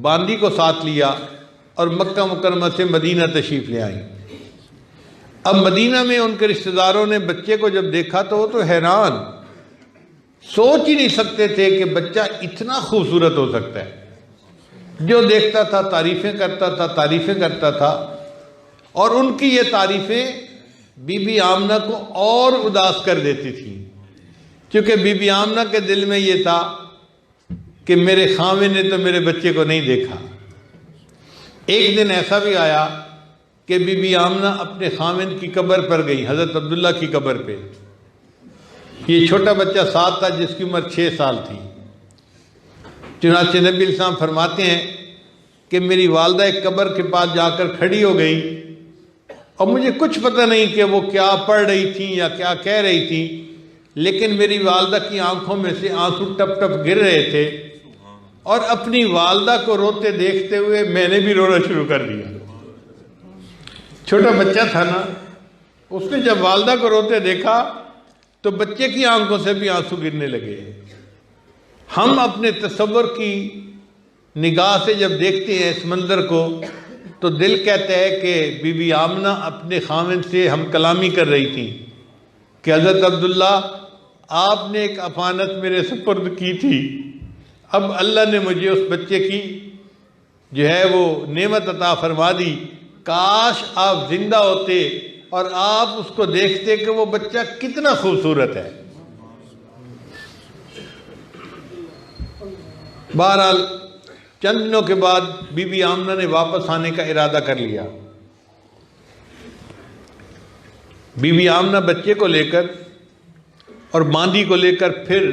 باندی کو ساتھ لیا اور مکہ مکرمہ سے مدینہ تشریف لے آئیں۔ اب مدینہ میں ان کے رشتہ داروں نے بچے کو جب دیکھا تو وہ تو حیران، سوچ ہی نہیں سکتے تھے کہ بچہ اتنا خوبصورت ہو سکتا ہے۔ جو دیکھتا تھا تعریفیں کرتا تھا اور ان کی یہ تعریفیں بی بی آمنہ کو اور اداس کر دیتی تھیں، کیونکہ بی بی آمنہ کے دل میں یہ تھا کہ میرے خاوند نے تو میرے بچے کو نہیں دیکھا۔ ایک دن ایسا بھی آیا کہ بی بی آمنہ اپنے خاوند کی قبر پر گئی، حضرت عبداللہ کی قبر پہ۔ یہ چھوٹا بچہ 7 تھا جس کی عمر 6 سال تھی۔ چنانچہ نبی علیہ السلام فرماتے ہیں کہ میری والدہ ایک قبر کے پاس جا کر کھڑی ہو گئی اور مجھے کچھ پتہ نہیں کہ وہ کیا پڑھ رہی تھیں یا کیا کہہ رہی تھیں، لیکن میری والدہ کی آنکھوں میں سے آنسو ٹپ ٹپ گر رہے تھے اور اپنی والدہ کو روتے دیکھتے ہوئے میں نے بھی رونا شروع کر دیا۔ چھوٹا بچہ تھا نا، اس نے جب والدہ کو روتے دیکھا تو بچے کی آنکھوں سے بھی آنسو گرنے لگے۔ ہم اپنے تصور کی نگاہ سے جب دیکھتے ہیں اس منظر کو تو دل کہتا ہے کہ بی بی آمنہ اپنے خاوند سے ہم کلامی کر رہی تھیں کہ حضرت عبداللہ آپ نے ایک امانت میرے سپرد کی تھی، اب اللہ نے مجھے اس بچے کی جو ہے وہ نعمت عطا فرما دی، کاش آپ زندہ ہوتے اور آپ اس کو دیکھتے کہ وہ بچہ کتنا خوبصورت ہے۔ بہرحال چند دنوں کے بعد بی بی آمنہ نے واپس آنے کا ارادہ کر لیا۔ بی بی آمنہ بچے کو لے کر اور باندی کو لے کر پھر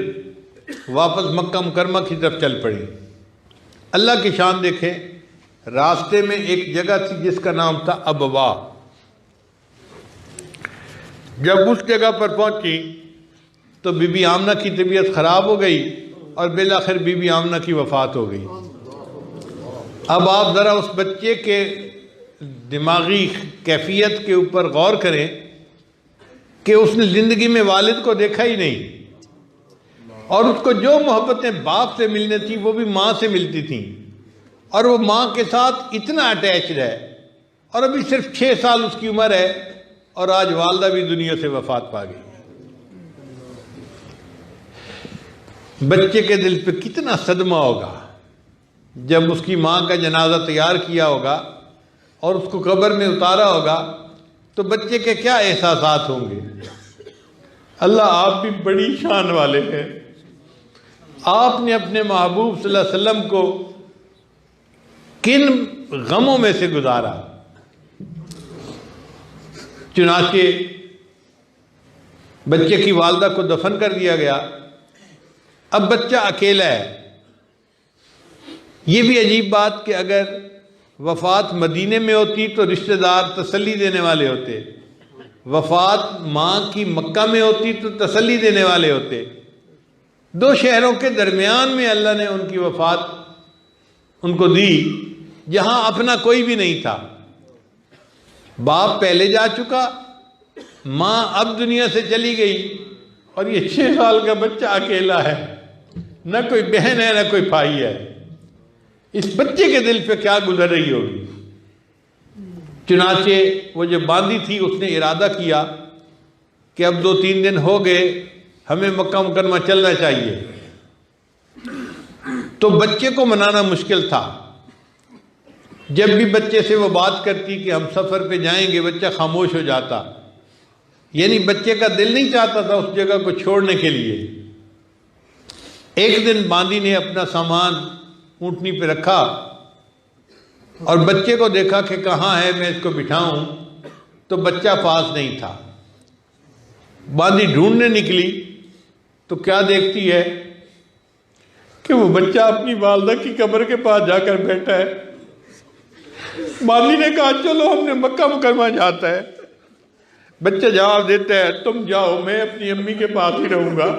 واپس مکہ مکرمہ کی طرف چل پڑی۔ اللہ کی شان دیکھیں، راستے میں ایک جگہ تھی جس کا نام تھا ابوا۔ جب اس جگہ پر پہنچی تو بی بی آمنہ کی طبیعت خراب ہو گئی اور بالآخر بی بی آمنہ کی وفات ہو گئی۔ اب آپ ذرا اس بچے کے دماغی کیفیت کے اوپر غور کریں کہ اس نے زندگی میں والد کو دیکھا ہی نہیں، اور اس کو جو محبتیں باپ سے ملنے تھیں وہ بھی ماں سے ملتی تھیں، اور وہ ماں کے ساتھ اتنا اٹیچڈ ہے، اور ابھی صرف 6 سال اس کی عمر ہے اور آج والدہ بھی دنیا سے وفات پا گئی۔ بچے کے دل پہ کتنا صدمہ ہوگا جب اس کی ماں کا جنازہ تیار کیا ہوگا اور اس کو قبر میں اتارا ہوگا تو بچے کے کیا احساسات ہوں گے۔ اللہ آپ بھی بڑی شان والے ہیں، آپ نے اپنے محبوب صلی اللہ علیہ وسلم کو کن غموں میں سے گزارا۔ چنانچہ بچے کی والدہ کو دفن کر دیا گیا، اب بچہ اکیلا ہے۔ یہ بھی عجیب بات کہ اگر وفات مدینے میں ہوتی تو رشتہ دار تسلی دینے والے ہوتے، وفات ماں کی مکہ میں ہوتی تو تسلی دینے والے ہوتے۔ 2 شہروں کے درمیان میں اللہ نے ان کی وفات ان کو دی جہاں اپنا کوئی بھی نہیں تھا۔ باپ پہلے جا چکا، ماں اب دنیا سے چلی گئی، اور یہ 6 سال کا بچہ اکیلا ہے، نہ کوئی بہن ہے نہ کوئی بھائی ہے۔ اس بچے کے دل پہ کیا گزر رہی ہوگی۔ چنانچہ وہ جو باندی تھی اس نے ارادہ کیا کہ اب 2-3 دن ہو گئے، ہمیں مکہ مکرمہ چلنا چاہیے۔ تو بچے کو منانا مشکل تھا، جب بھی بچے سے وہ بات کرتی کہ ہم سفر پہ جائیں گے بچہ خاموش ہو جاتا، یعنی بچے کا دل نہیں چاہتا تھا اس جگہ کو چھوڑنے کے لیے۔ ایک دن باندی نے اپنا سامان اونٹنی پہ رکھا اور بچے کو دیکھا کہ کہاں ہے میں اس کو بٹھاؤں، تو بچہ پاس نہیں تھا۔ باندی ڈھونڈنے نکلی تو کیا دیکھتی ہے کہ وہ بچہ اپنی والدہ کی قبر کے پاس جا کر بیٹھا ہے۔ باندی نے کہا چلو ہم نے مکہ مکرمہ جاتا ہے۔ بچہ جواب دیتا ہے تم جاؤ، میں اپنی امی کے پاس ہی رہوں گا۔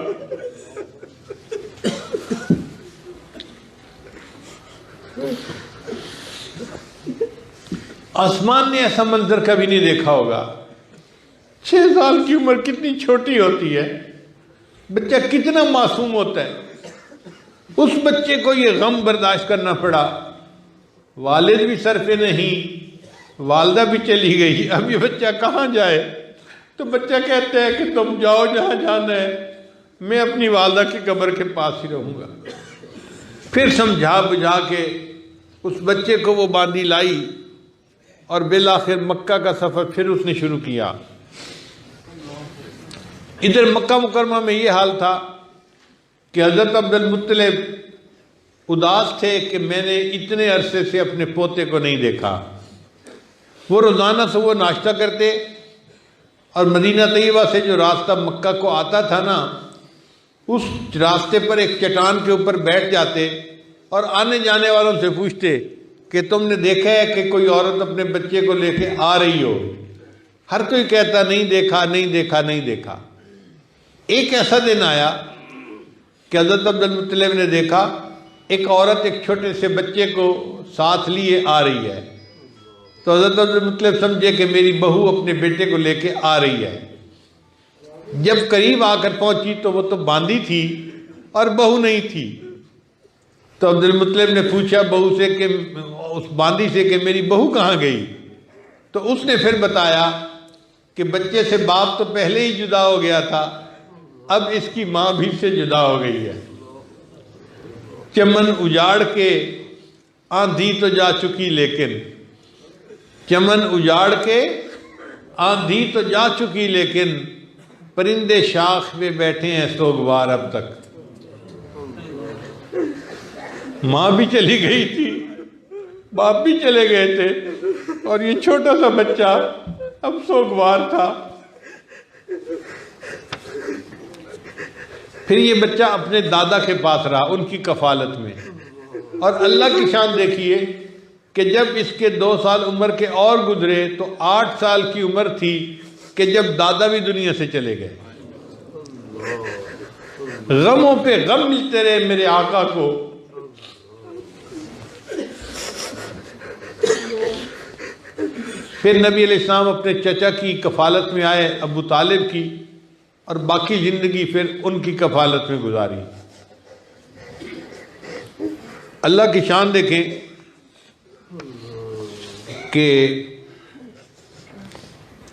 آسمان نے ایسا منظر کبھی نہیں دیکھا ہوگا۔ 6 سال کی عمر کتنی چھوٹی ہوتی ہے، بچہ کتنا معصوم ہوتا ہے۔ اس بچے کو یہ غم برداشت کرنا پڑا، والد بھی سر پہ نہیں، والدہ بھی چلی گئی، اب یہ بچہ کہاں جائے؟ تو بچہ کہتا ہے کہ تم جاؤ جہاں جانا ہے، میں اپنی والدہ کی قبر کے پاس ہی رہوں گا۔ پھر سمجھا بجھا کے اس بچے کو وہ باندی لائی اور بالآخر مکہ کا سفر پھر اس نے شروع کیا۔ ادھر مکہ مکرمہ میں یہ حال تھا کہ حضرت عبد المطلب اداس تھے کہ میں نے اتنے عرصے سے اپنے پوتے کو نہیں دیکھا۔ وہ روزانہ صبح ناشتہ کرتے اور مدینہ طیبہ سے جو راستہ مکہ کو آتا تھا نا، اس راستے پر ایک چٹان کے اوپر بیٹھ جاتے اور آنے جانے والوں سے پوچھتے کہ تم نے دیکھا ہے کہ کوئی عورت اپنے بچے کو لے کے آ رہی ہو؟ ہر کوئی کہتا نہیں دیکھا نہیں دیکھا نہیں دیکھا۔ ایک ایسا دن آیا کہ حضرت عبد المطلب نے دیکھا ایک عورت ایک چھوٹے سے بچے کو ساتھ لیے آ رہی ہے۔ تو حضرت عبد المطلب سمجھے کہ میری بہو اپنے بیٹے کو لے کے آ رہی ہے۔ جب قریب آ کر پہنچی تو وہ تو باندھی تھی اور بہو نہیں تھی۔ تو عبد المطلب نے پوچھا بہو سے کہ اس باندھی سے کہ میری بہو کہاں گئی؟ تو اس نے پھر بتایا کہ بچے سے باپ تو پہلے ہی جدا ہو گیا تھا، اب اس کی ماں بھی سے جدا ہو گئی ہے۔ چمن اجاڑ کے آندھی تو جا چکی لیکن، چمن اجاڑ کے آندھی تو جا چکی لیکن، پرندے شاخ پہ بیٹھے ہیں سوگوار اب تک۔ ماں بھی چلی گئی تھی، باپ بھی چلے گئے تھے، اور یہ چھوٹا سا بچہ اب سوگوار تھا۔ پھر یہ بچہ اپنے دادا کے پاس رہا ان کی کفالت میں، اور اللہ کی شان دیکھیے کہ جب اس کے 2 سال عمر کے اور گزرے تو 8 سال کی عمر تھی کہ جب دادا بھی دنیا سے چلے گئے۔ غموں پہ غم ملتے رہے میرے آقا کو۔ پھر نبی علیہ السلام اپنے چچا کی کفالت میں آئے، ابو طالب کی، اور باقی زندگی پھر ان کی کفالت میں گزاری۔ اللہ کی شان دیکھیں کہ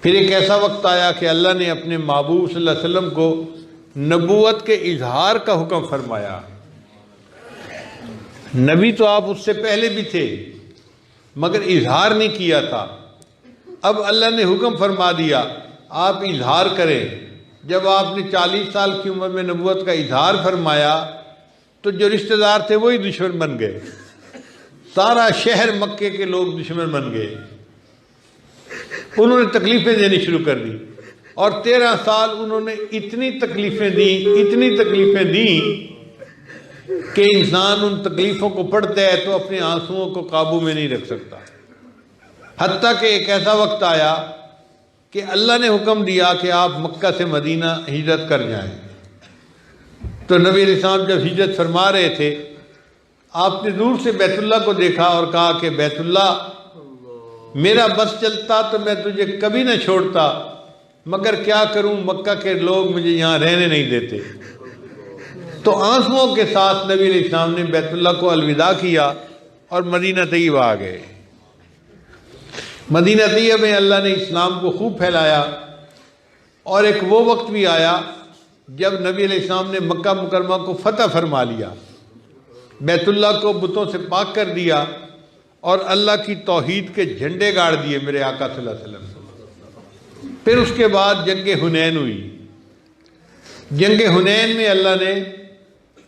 پھر ایک ایسا وقت آیا کہ اللہ نے اپنے محبوب صلی اللہ علیہ وسلم کو نبوت کے اظہار کا حکم فرمایا۔ نبی تو آپ اس سے پہلے بھی تھے مگر اظہار نہیں کیا تھا۔ اب اللہ نے حکم فرما دیا آپ اظہار کریں۔ جب آپ نے 40 سال کی عمر میں نبوت کا اظہار فرمایا تو جو رشتہ دار تھے وہی دشمن بن گئے، سارا شہر مکے کے لوگ دشمن بن گئے، انہوں نے تکلیفیں دینی شروع کر دی، اور 13 سال انہوں نے اتنی تکلیفیں دیں کہ انسان ان تکلیفوں کو پڑھتا ہے تو اپنے آنسوؤں کو قابو میں نہیں رکھ سکتا۔ حتیٰ کہ ایک ایسا وقت آیا کہ اللہ نے حکم دیا کہ آپ مکہ سے مدینہ ہجرت کر جائیں۔ تو نبی علیہ السلام جب ہجرت فرما رہے تھے، آپ نے دور سے بیت اللہ کو دیکھا اور کہا کہ بیت اللہ، میرا بس چلتا تو میں تجھے کبھی نہ چھوڑتا، مگر کیا کروں مکہ کے لوگ مجھے یہاں رہنے نہیں دیتے۔ تو آنسوؤں کے ساتھ نبی علیہ السلام نے بیت اللہ کو الوداع کیا اور مدینہ طیبہ آ گئے۔ مدینہ طیبہ میں اللہ نے اسلام کو خوب پھیلایا، اور ایک وہ وقت بھی آیا جب نبی علیہ السلام نے مکہ مکرمہ کو فتح فرما لیا، بیت اللہ کو بتوں سے پاک کر دیا، اور اللہ کی توحید کے جھنڈے گاڑ دیے میرے آقا صلی اللہ علیہ وسلم۔ پھر اس کے بعد جنگ حنین ہوئی۔ جنگ حنین میں اللہ نے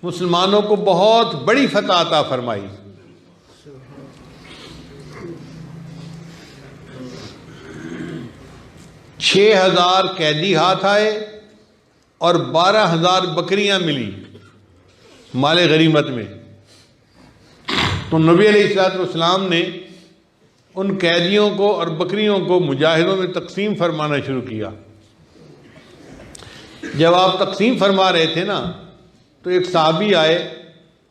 مسلمانوں کو بہت بڑی فتح عطا فرمائی۔ 6,000 قیدی ہاتھ آئے اور 12,000 بکریاں ملی مال غنیمت میں۔ تو نبی علیہ السلام نے ان قیدیوں کو اور بکریوں کو مجاہدوں میں تقسیم فرمانا شروع کیا۔ جب آپ تقسیم فرما رہے تھے نا تو ایک صحابی آئے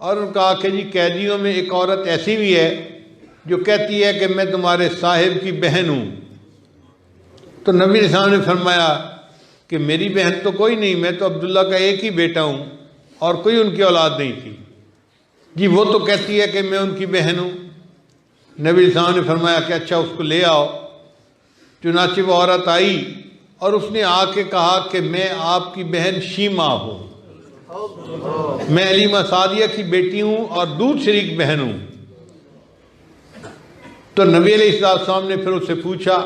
اور ان کہا کہ جی قیدیوں میں ایک عورت ایسی بھی ہے جو کہتی ہے کہ میں تمہارے صاحب کی بہن ہوں۔ تو نبی علیہ السلام نے فرمایا کہ میری بہن تو کوئی نہیں، میں تو عبداللہ کا ایک ہی بیٹا ہوں اور کوئی ان کی اولاد نہیں تھی۔ جی وہ تو کہتی ہے کہ میں ان کی بہن ہوں۔ نبی علیہ السلام نے فرمایا کہ اچھا اس کو لے آؤ۔ چنانچہ وہ عورت آئی اور اس نے آ کے کہا کہ میں آپ کی بہن شیما ہوں، میں علیمہ سعدیہ کی بیٹی ہوں اور دودھ شریک بہن ہوں۔ تو نبی علیہ السلام نے پھر اس سے پوچھا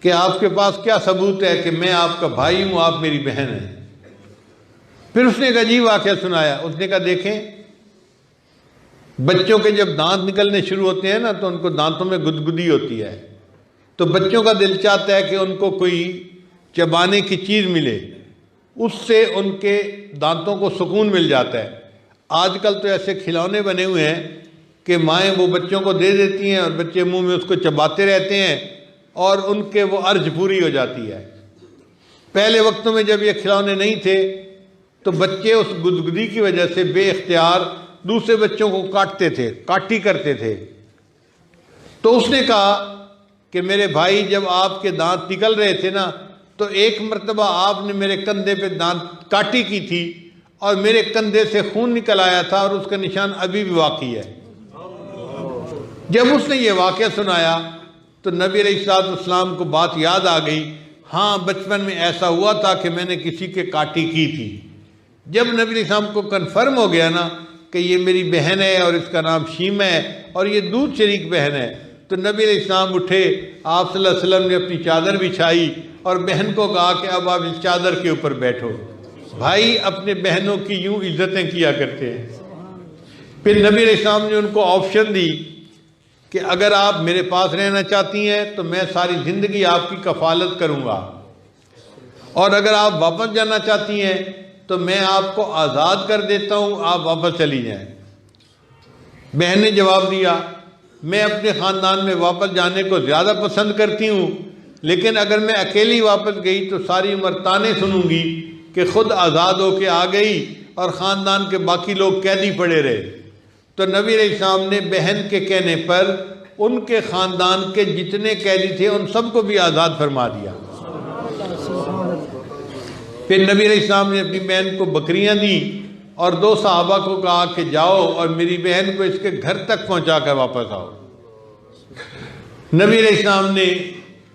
کہ آپ کے پاس کیا ثبوت ہے کہ میں آپ کا بھائی ہوں، آپ میری بہن ہیں؟ پھر اس نے ایک عجیب واقعہ سنایا۔ اس نے کہا دیکھیں بچوں کے جب دانت نکلنے شروع ہوتے ہیں نا تو ان کو دانتوں میں گدگدی ہوتی ہے، تو بچوں کا دل چاہتا ہے کہ ان کو کوئی چبانے کی چیز ملے، اس سے ان کے دانتوں کو سکون مل جاتا ہے۔ آج کل تو ایسے کھلونے بنے ہوئے ہیں کہ مائیں وہ بچوں کو دے دیتی ہیں اور بچے منہ میں اس کو چباتے رہتے ہیں اور ان کے وہ ارج پوری ہو جاتی ہے۔ پہلے وقتوں میں جب یہ کھلونے نہیں تھے تو بچے اس گدگدی کی وجہ سے بے اختیار دوسرے بچوں کو کاٹتے تھے، کاٹی کرتے تھے۔ تو اس نے کہا کہ میرے بھائی جب آپ کے دانت نکل رہے تھے نا تو ایک مرتبہ آپ نے میرے کندھے پہ دانت کاٹی کی تھی اور میرے کندھے سے خون نکل آیا تھا اور اس کا نشان ابھی بھی باقی ہے۔ جب اس نے یہ واقعہ سنایا تو نبی علیہ السلام کو بات یاد آ گئی، ہاں بچپن میں ایسا ہوا تھا کہ میں نے کسی کے کاٹی کی تھی۔ جب نبی علیہ السلام کو کنفرم ہو گیا نا کہ یہ میری بہن ہے اور اس کا نام شیمہ ہے اور یہ دودھ شریک بہن ہے، تو نبی علیہ السلام اٹھے، آپ صلی اللہ علیہ وسلم نے اپنی چادر بچھائی اور بہن کو کہا کہ اب آپ اس چادر کے اوپر بیٹھو۔ بھائی اپنے بہنوں کی یوں عزتیں کیا کرتے ہیں۔ پھر نبی علیہ السلام نے ان کو آپشن دی کہ اگر آپ میرے پاس رہنا چاہتی ہیں تو میں ساری زندگی آپ کی کفالت کروں گا، اور اگر آپ واپس جانا چاہتی ہیں تو میں آپ کو آزاد کر دیتا ہوں، آپ واپس چلی جائیں۔ بہن نے جواب دیا میں اپنے خاندان میں واپس جانے کو زیادہ پسند کرتی ہوں، لیکن اگر میں اکیلی واپس گئی تو ساری عمر تانے سنوں گی کہ خود آزاد ہو کے آ گئی اور خاندان کے باقی لوگ قیدی پڑے رہے۔ تو نبی علیہ السلام نے بہن کے کہنے پر ان کے خاندان کے جتنے قیدی تھے ان سب کو بھی آزاد فرما دیا۔ پھر نبی علیہ السلام نے اپنی بہن کو بکریاں دیں اور 2 صحابہ کو کہا کہ جاؤ اور میری بہن کو اس کے گھر تک پہنچا کر واپس آؤ۔ نبی علیہ السلام نے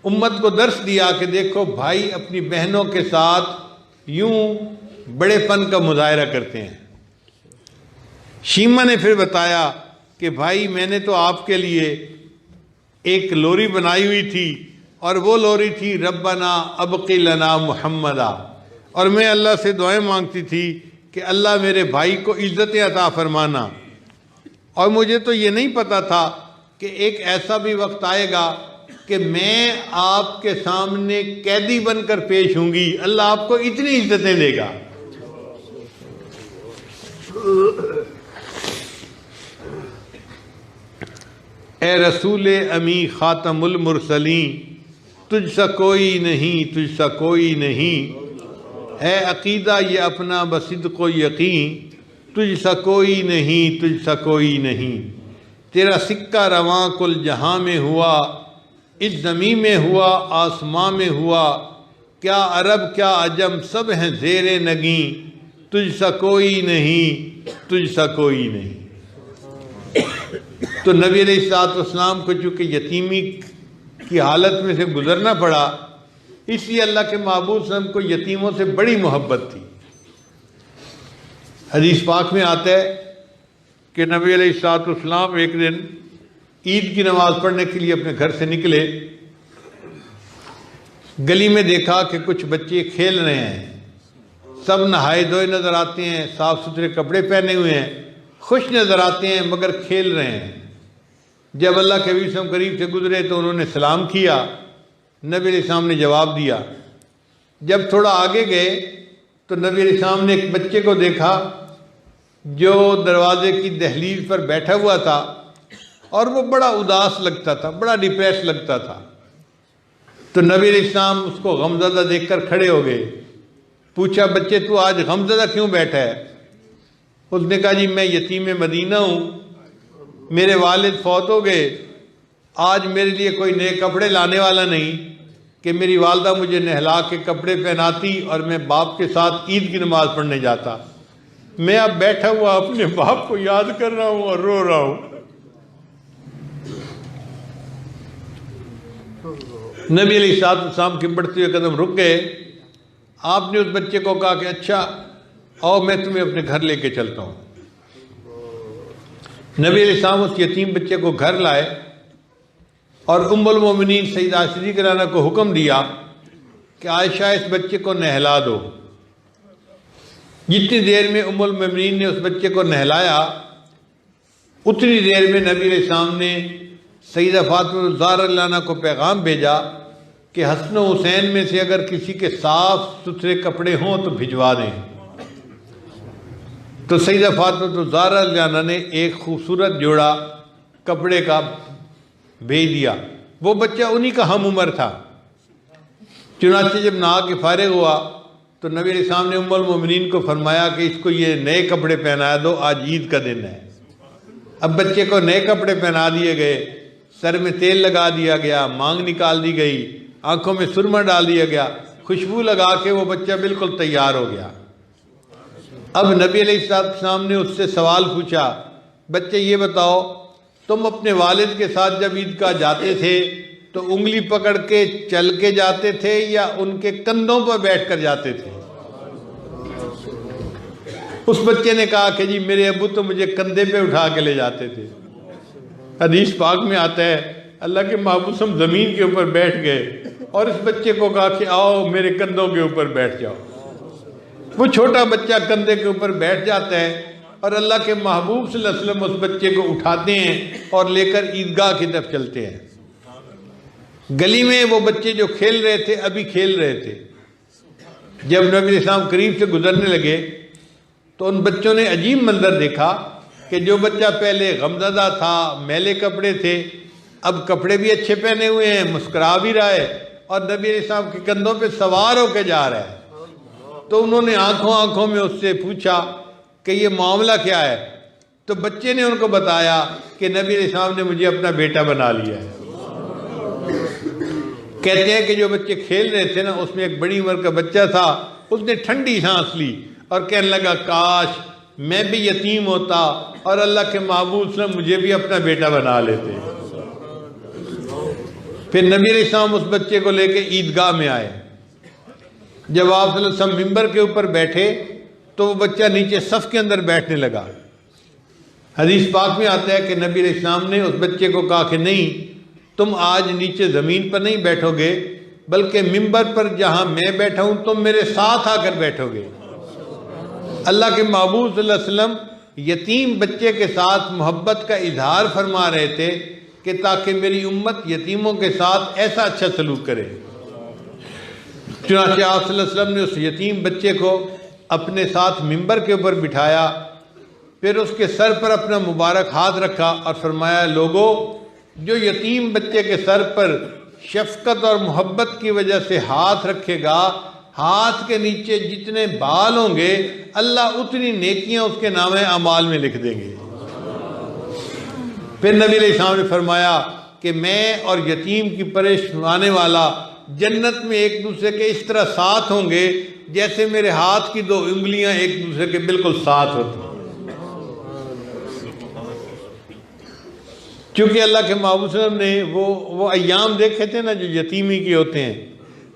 امت کو درس دیا کہ دیکھو بھائی اپنی بہنوں کے ساتھ یوں بڑے پن کا مظاہرہ کرتے ہیں۔ شیمہ نے پھر بتایا کہ بھائی میں نے تو آپ کے لیے ایک لوری بنائی ہوئی تھی، اور وہ لوری تھی ربنا ابقی لنا محمدا، اور میں اللہ سے دعائیں مانگتی تھی کہ اللہ میرے بھائی کو عزت عطا فرمانا، اور مجھے تو یہ نہیں پتا تھا کہ ایک ایسا بھی وقت آئے گا کہ میں آپ کے سامنے قیدی بن کر پیش ہوں گی، اللہ آپ کو اتنی عزتیں دے گا۔ اے رسول امی خاتم المرسلین تجھ سا کوئی نہیں، تجھ سا کوئی نہیں، ہے عقیدہ یہ اپنا بصدق و یقین، تجھ سا کوئی نہیں، تجھ سا کوئی نہیں، تیرا سکہ رواں کل جہاں میں ہوا، اس زمین میں ہوا آسماں میں ہوا، کیا عرب کیا عجم سب ہیں زیر نگیں، تجھ سا کوئی نہیں، تجھ سا کوئی نہیں۔ تو نبی علیہ السلام کو چونکہ یتیمی کی حالت میں سے گزرنا پڑا، اس لیے اللہ کے محبوب صلی اللہ علیہ وسلم کو یتیموں سے بڑی محبت تھی۔ حدیث پاک میں آتا ہے کہ نبی علیہ السلام ایک دن عید کی نماز پڑھنے کے لیے اپنے گھر سے نکلے، گلی میں دیکھا کہ کچھ بچے کھیل رہے ہیں، سب نہائے دھوئے نظر آتے ہیں، صاف ستھرے کپڑے پہنے ہوئے ہیں، خوش نظر آتے ہیں، مگر کھیل رہے ہیں۔ جب اللہ کے نبی صلی اللہ علیہ وسلم قریب سے گزرے تو انہوں نے سلام کیا، نبی علیہ السلام نے جواب دیا۔ جب تھوڑا آگے گئے تو نبی علیہ السلام نے ایک بچے کو دیکھا جو دروازے کی دہلیز پر بیٹھا ہوا تھا، اور وہ بڑا اداس لگتا تھا، بڑا ڈپریس لگتا تھا۔ تو نبی علیہ السلام اس کو غمزدہ دیکھ کر کھڑے ہو گئے، پوچھا بچے تو آج غمزدہ کیوں بیٹھا ہے؟ اس نے کہا جی میں یتیم مدینہ ہوں، میرے والد فوت ہو گئے، آج میرے لیے کوئی نئے کپڑے لانے والا نہیں کہ میری والدہ مجھے نہلا کے کپڑے پہناتی اور میں باپ کے ساتھ عید کی نماز پڑھنے جاتا، میں اب بیٹھا ہوا اپنے باپ کو یاد کر رہا ہوں اور رو رہا ہوں۔ نبی علیہ السلام کے بڑھتے ہوئے قدم رک گئے۔ آپ نے اس بچے کو کہا کہ اچھا آؤ میں تمہیں اپنے گھر لے کے چلتا ہوں۔ نبی علیہ السلام اس یتیم بچے کو گھر لائے اور ام المومنین سیدہ صدیقہ رضی اللہ عنہا کو حکم دیا کہ عائشہ اس بچے کو نہلا دو۔ جتنی دیر میں ام المومنین نے اس بچے کو نہلایا، اتنی دیر میں نبی علیہ السلام نے سیدہ فاطمہ الزہرا رضی اللہ عنہا کو پیغام بھیجا کہ حسن و حسین میں سے اگر کسی کے صاف ستھرے کپڑے ہوں تو بھجوا دیں۔ تو سیدہ فاطمہ الزہرا رضی اللہ عنہا نے ایک خوبصورت جوڑا کپڑے کا بھیج دیا۔ وہ بچہ انہی کا ہم عمر تھا۔ چنانچہ جب نہا کے فارغ ہوا تو نبی علیہ السلام نے ام المومنین کو فرمایا کہ اس کو یہ نئے کپڑے پہنا دو، آج عید کا دن ہے۔ اب بچے کو نئے کپڑے پہنا دیے گئے، سر میں تیل لگا دیا گیا، مانگ نکال دی گئی، آنکھوں میں سرما ڈال دیا گیا، خوشبو لگا کے وہ بچہ بالکل تیار ہو گیا۔ اب نبی علیہ السلام نے اس سے سوال پوچھا، بچے یہ بتاؤ تم اپنے والد کے ساتھ جب عیدگاہ جاتے تھے تو انگلی پکڑ کے چل کے جاتے تھے یا ان کے کندھوں پر بیٹھ کر جاتے تھے؟ اس بچے نے کہا کہ جی میرے ابو تو مجھے کندھے پہ اٹھا کے لے جاتے تھے۔ حدیث پاک میں آتا ہے اللہ کے محبوب ہم زمین کے اوپر بیٹھ گئے اور اس بچے کو کہا کہ آؤ میرے کندھوں کے اوپر بیٹھ جاؤ۔ وہ چھوٹا بچہ کندھے کے اوپر بیٹھ جاتا ہے اور اللہ کے محبوب صلی اللہ علیہ وسلم اس بچے کو اٹھاتے ہیں اور لے کر عیدگاہ کی طرف چلتے ہیں۔ گلی میں وہ بچے جو کھیل رہے تھے ابھی کھیل رہے تھے، جب نبی علیہ السلام قریب سے گزرنے لگے تو ان بچوں نے عجیب منظر دیکھا کہ جو بچہ پہلے غمزدہ تھا، میلے کپڑے تھے، اب کپڑے بھی اچھے پہنے ہوئے ہیں، مسکرا بھی رہا ہے اور نبی علیہ السلام کے کندھوں پہ سوار ہو کے جا رہا ہے۔ تو انہوں نے آنکھوں میں اس سے پوچھا کہ یہ معاملہ کیا ہے؟ تو بچے نے ان کو بتایا کہ نبی علیہ السلام نے مجھے اپنا بیٹا بنا لیا ہے۔ کہتے ہیں کہ جو بچے کھیل رہے تھے نا، اس میں ایک بڑی عمر کا بچہ تھا، اس نے ٹھنڈی سانس لی اور کہنے لگا کاش میں بھی یتیم ہوتا اور اللہ کے محبوب صلی اللہ علیہ وسلم مجھے بھی اپنا بیٹا بنا لیتے۔ پھر نبی علیہ السلام اس بچے کو لے کے عیدگاہ میں آئے۔ جب آپ صلی اللہ علیہ وسلم ممبر کے اوپر بیٹھے تو وہ بچہ نیچے صف کے اندر بیٹھنے لگا۔ حدیث پاک میں آتا ہے کہ نبی علیہ السلام نے اس بچے کو کہا کہ نہیں، تم آج نیچے زمین پر نہیں بیٹھو گے، بلکہ ممبر پر جہاں میں بیٹھا ہوں تم میرے ساتھ آ کر بیٹھو گے۔ اللہ کے محبوب صلی اللہ علیہ وسلم یتیم بچے کے ساتھ محبت کا اظہار فرما رہے تھے کہ تاکہ میری امت یتیموں کے ساتھ ایسا اچھا سلوک کرے۔ چنانچہ آپ صلی اللہ علیہ وسلم نے اس یتیم بچے کو اپنے ساتھ ممبر کے اوپر بٹھایا، پھر اس کے سر پر اپنا مبارک ہاتھ رکھا اور فرمایا لوگو، جو یتیم بچے کے سر پر شفقت اور محبت کی وجہ سے ہاتھ رکھے گا، ہاتھ کے نیچے جتنے بال ہوں گے اللہ اتنی نیکیاں اس کے نامہ اعمال میں لکھ دیں گے۔ پھر نبی علیہ السلام نے فرمایا کہ میں اور یتیم کی پرورش سنانے والا جنت میں ایک دوسرے کے اس طرح ساتھ ہوں گے جیسے میرے ہاتھ کی دو انگلیاں ایک دوسرے کے بالکل ساتھ ہوتی ہیں۔ چونکہ اللہ کے محبوب صلی اللہ علیہ وسلم نے وہ ایام دیکھے تھے نا جو یتیمی کے ہوتے ہیں،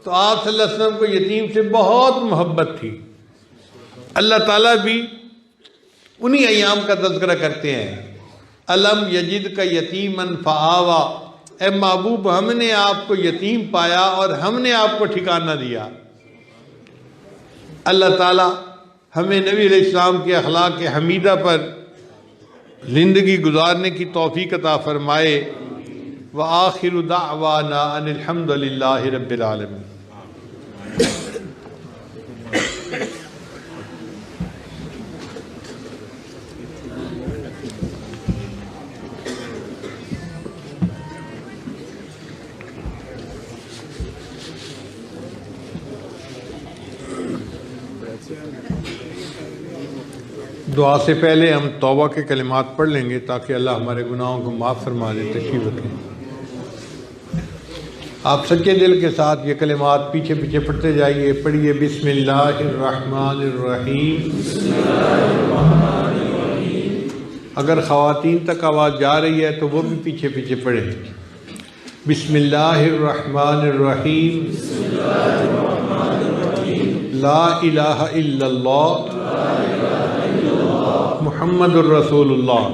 تو آپ صلی اللہ علیہ وسلم کو یتیم سے بہت محبت تھی۔ اللہ تعالیٰ بھی انہی ایام کا تذکرہ کرتے ہیں، الم یجد کا یتیمن فآوا، اے محبوب ہم نے آپ کو یتیم پایا اور ہم نے آپ کو ٹھکانہ دیا۔ اللہ تعالیٰ ہمیں نبی علیہ السلام کے اخلاق حمیدہ پر زندگی گزارنے کی توفیق عطا فرمائے۔ وآخر دعوانا ان الحمد للہ رب العالمین۔ دعا سے پہلے ہم توبہ کے کلمات پڑھ لیں گے تاکہ اللہ ہمارے گناہوں کو معاف فرما دے۔ تشریف رکھیں۔ آپ سچے دل کے ساتھ یہ کلمات پیچھے پیچھے پڑھتے جائیے۔ پڑھیے بسم اللہ الرحمن الرحیم۔ اگر خواتین تک آواز جا رہی ہے تو وہ بھی پیچھے پیچھے پڑھیں۔ بسم اللہ الرحمن الرحیم۔ لا الہ الا اللہ محمد الرسول اللہ۔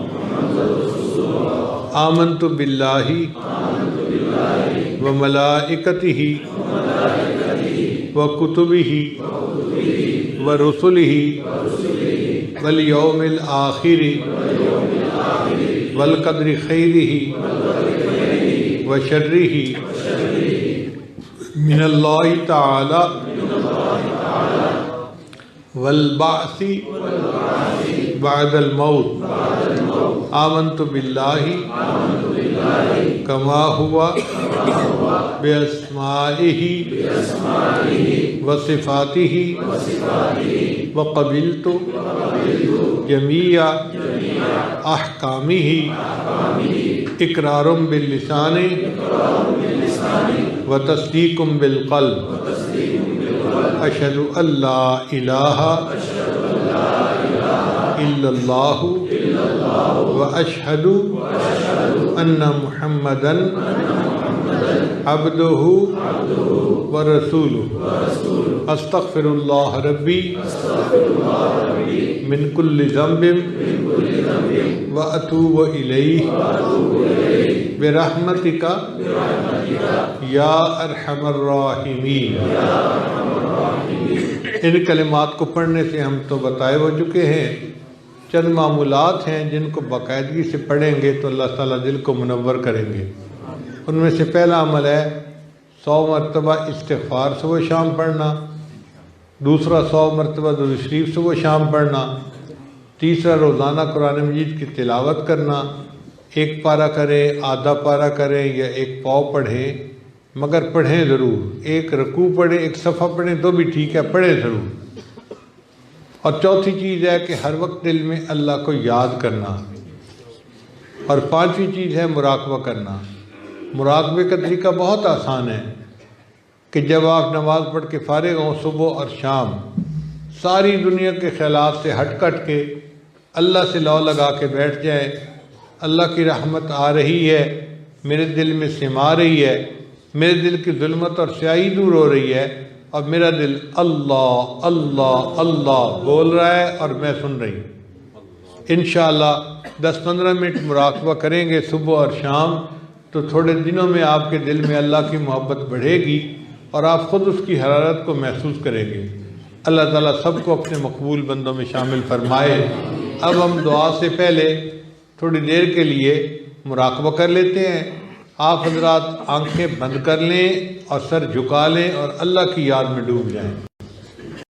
آمنت باللہ و ملائکتہ و کتبہ و رسلہ والیوم الآخر والقدر خیرہ و شرہ من اللہ تعالی والبعث بعد الموت۔ آمنت باللہ کما ہوا باسمائہ وصفاتہ وقبلت جمیع احکامہ اقرار باللسان وتصدیق بالقلب۔ اشہد ان لا الہ الا اللہ واشہد ان محمدا عبدہ ورسولہ۔ استغفر اللہ ربی من کل ذنب واتوب الیہ برحمتک یا ارحم الراحمین۔ ان کلمات کو پڑھنے سے ہم تو بتائے ہو چکے ہیں، چند معمولات ہیں جن کو باقاعدگی سے پڑھیں گے تو اللہ تعالیٰ دل کو منور کریں گے۔ ان میں سے پہلا عمل ہے 100 مرتبہ استغفار صبح شام پڑھنا، دوسرا 100 مرتبہ درود شریف صبح شام پڑھنا، تیسرا روزانہ قرآن مجید کی تلاوت کرنا، ایک پارہ کریں، آدھا پارہ کریں یا ایک پاؤ پڑھیں، مگر پڑھیں ضرور، ایک رکوع پڑھیں، ایک صفحہ پڑھیں تو بھی ٹھیک ہے، پڑھیں ضرور۔ اور چوتھی چیز ہے کہ ہر وقت دل میں اللہ کو یاد کرنا، اور پانچویں چیز ہے مراقبہ کرنا۔ مراقبے کا طریقہ بہت آسان ہے کہ جب آپ نماز پڑھ کے فارغ ہوں صبح اور شام، ساری دنیا کے خیالات سے ہٹ کٹ کے اللہ سے لو لگا کے بیٹھ جائیں، اللہ کی رحمت آ رہی ہے، میرے دل میں سما رہی ہے، میرے دل کی ظلمت اور سیاہی دور ہو رہی ہے، اور میرا دل اللہ اللہ اللہ بول رہا ہے اور میں سن رہی ہوں۔ انشاءاللہ 10-15 منٹ مراقبہ کریں گے صبح اور شام تو تھوڑے دنوں میں آپ کے دل میں اللہ کی محبت بڑھے گی اور آپ خود اس کی حرارت کو محسوس کریں گے۔ اللہ تعالیٰ سب کو اپنے مقبول بندوں میں شامل فرمائے۔ اب ہم دعا سے پہلے تھوڑی دیر کے لیے مراقبہ کر لیتے ہیں۔ آپ حضرات آنکھیں بند کر لیں اور سر جھکا لیں اور اللہ کی یاد میں ڈوب جائیں۔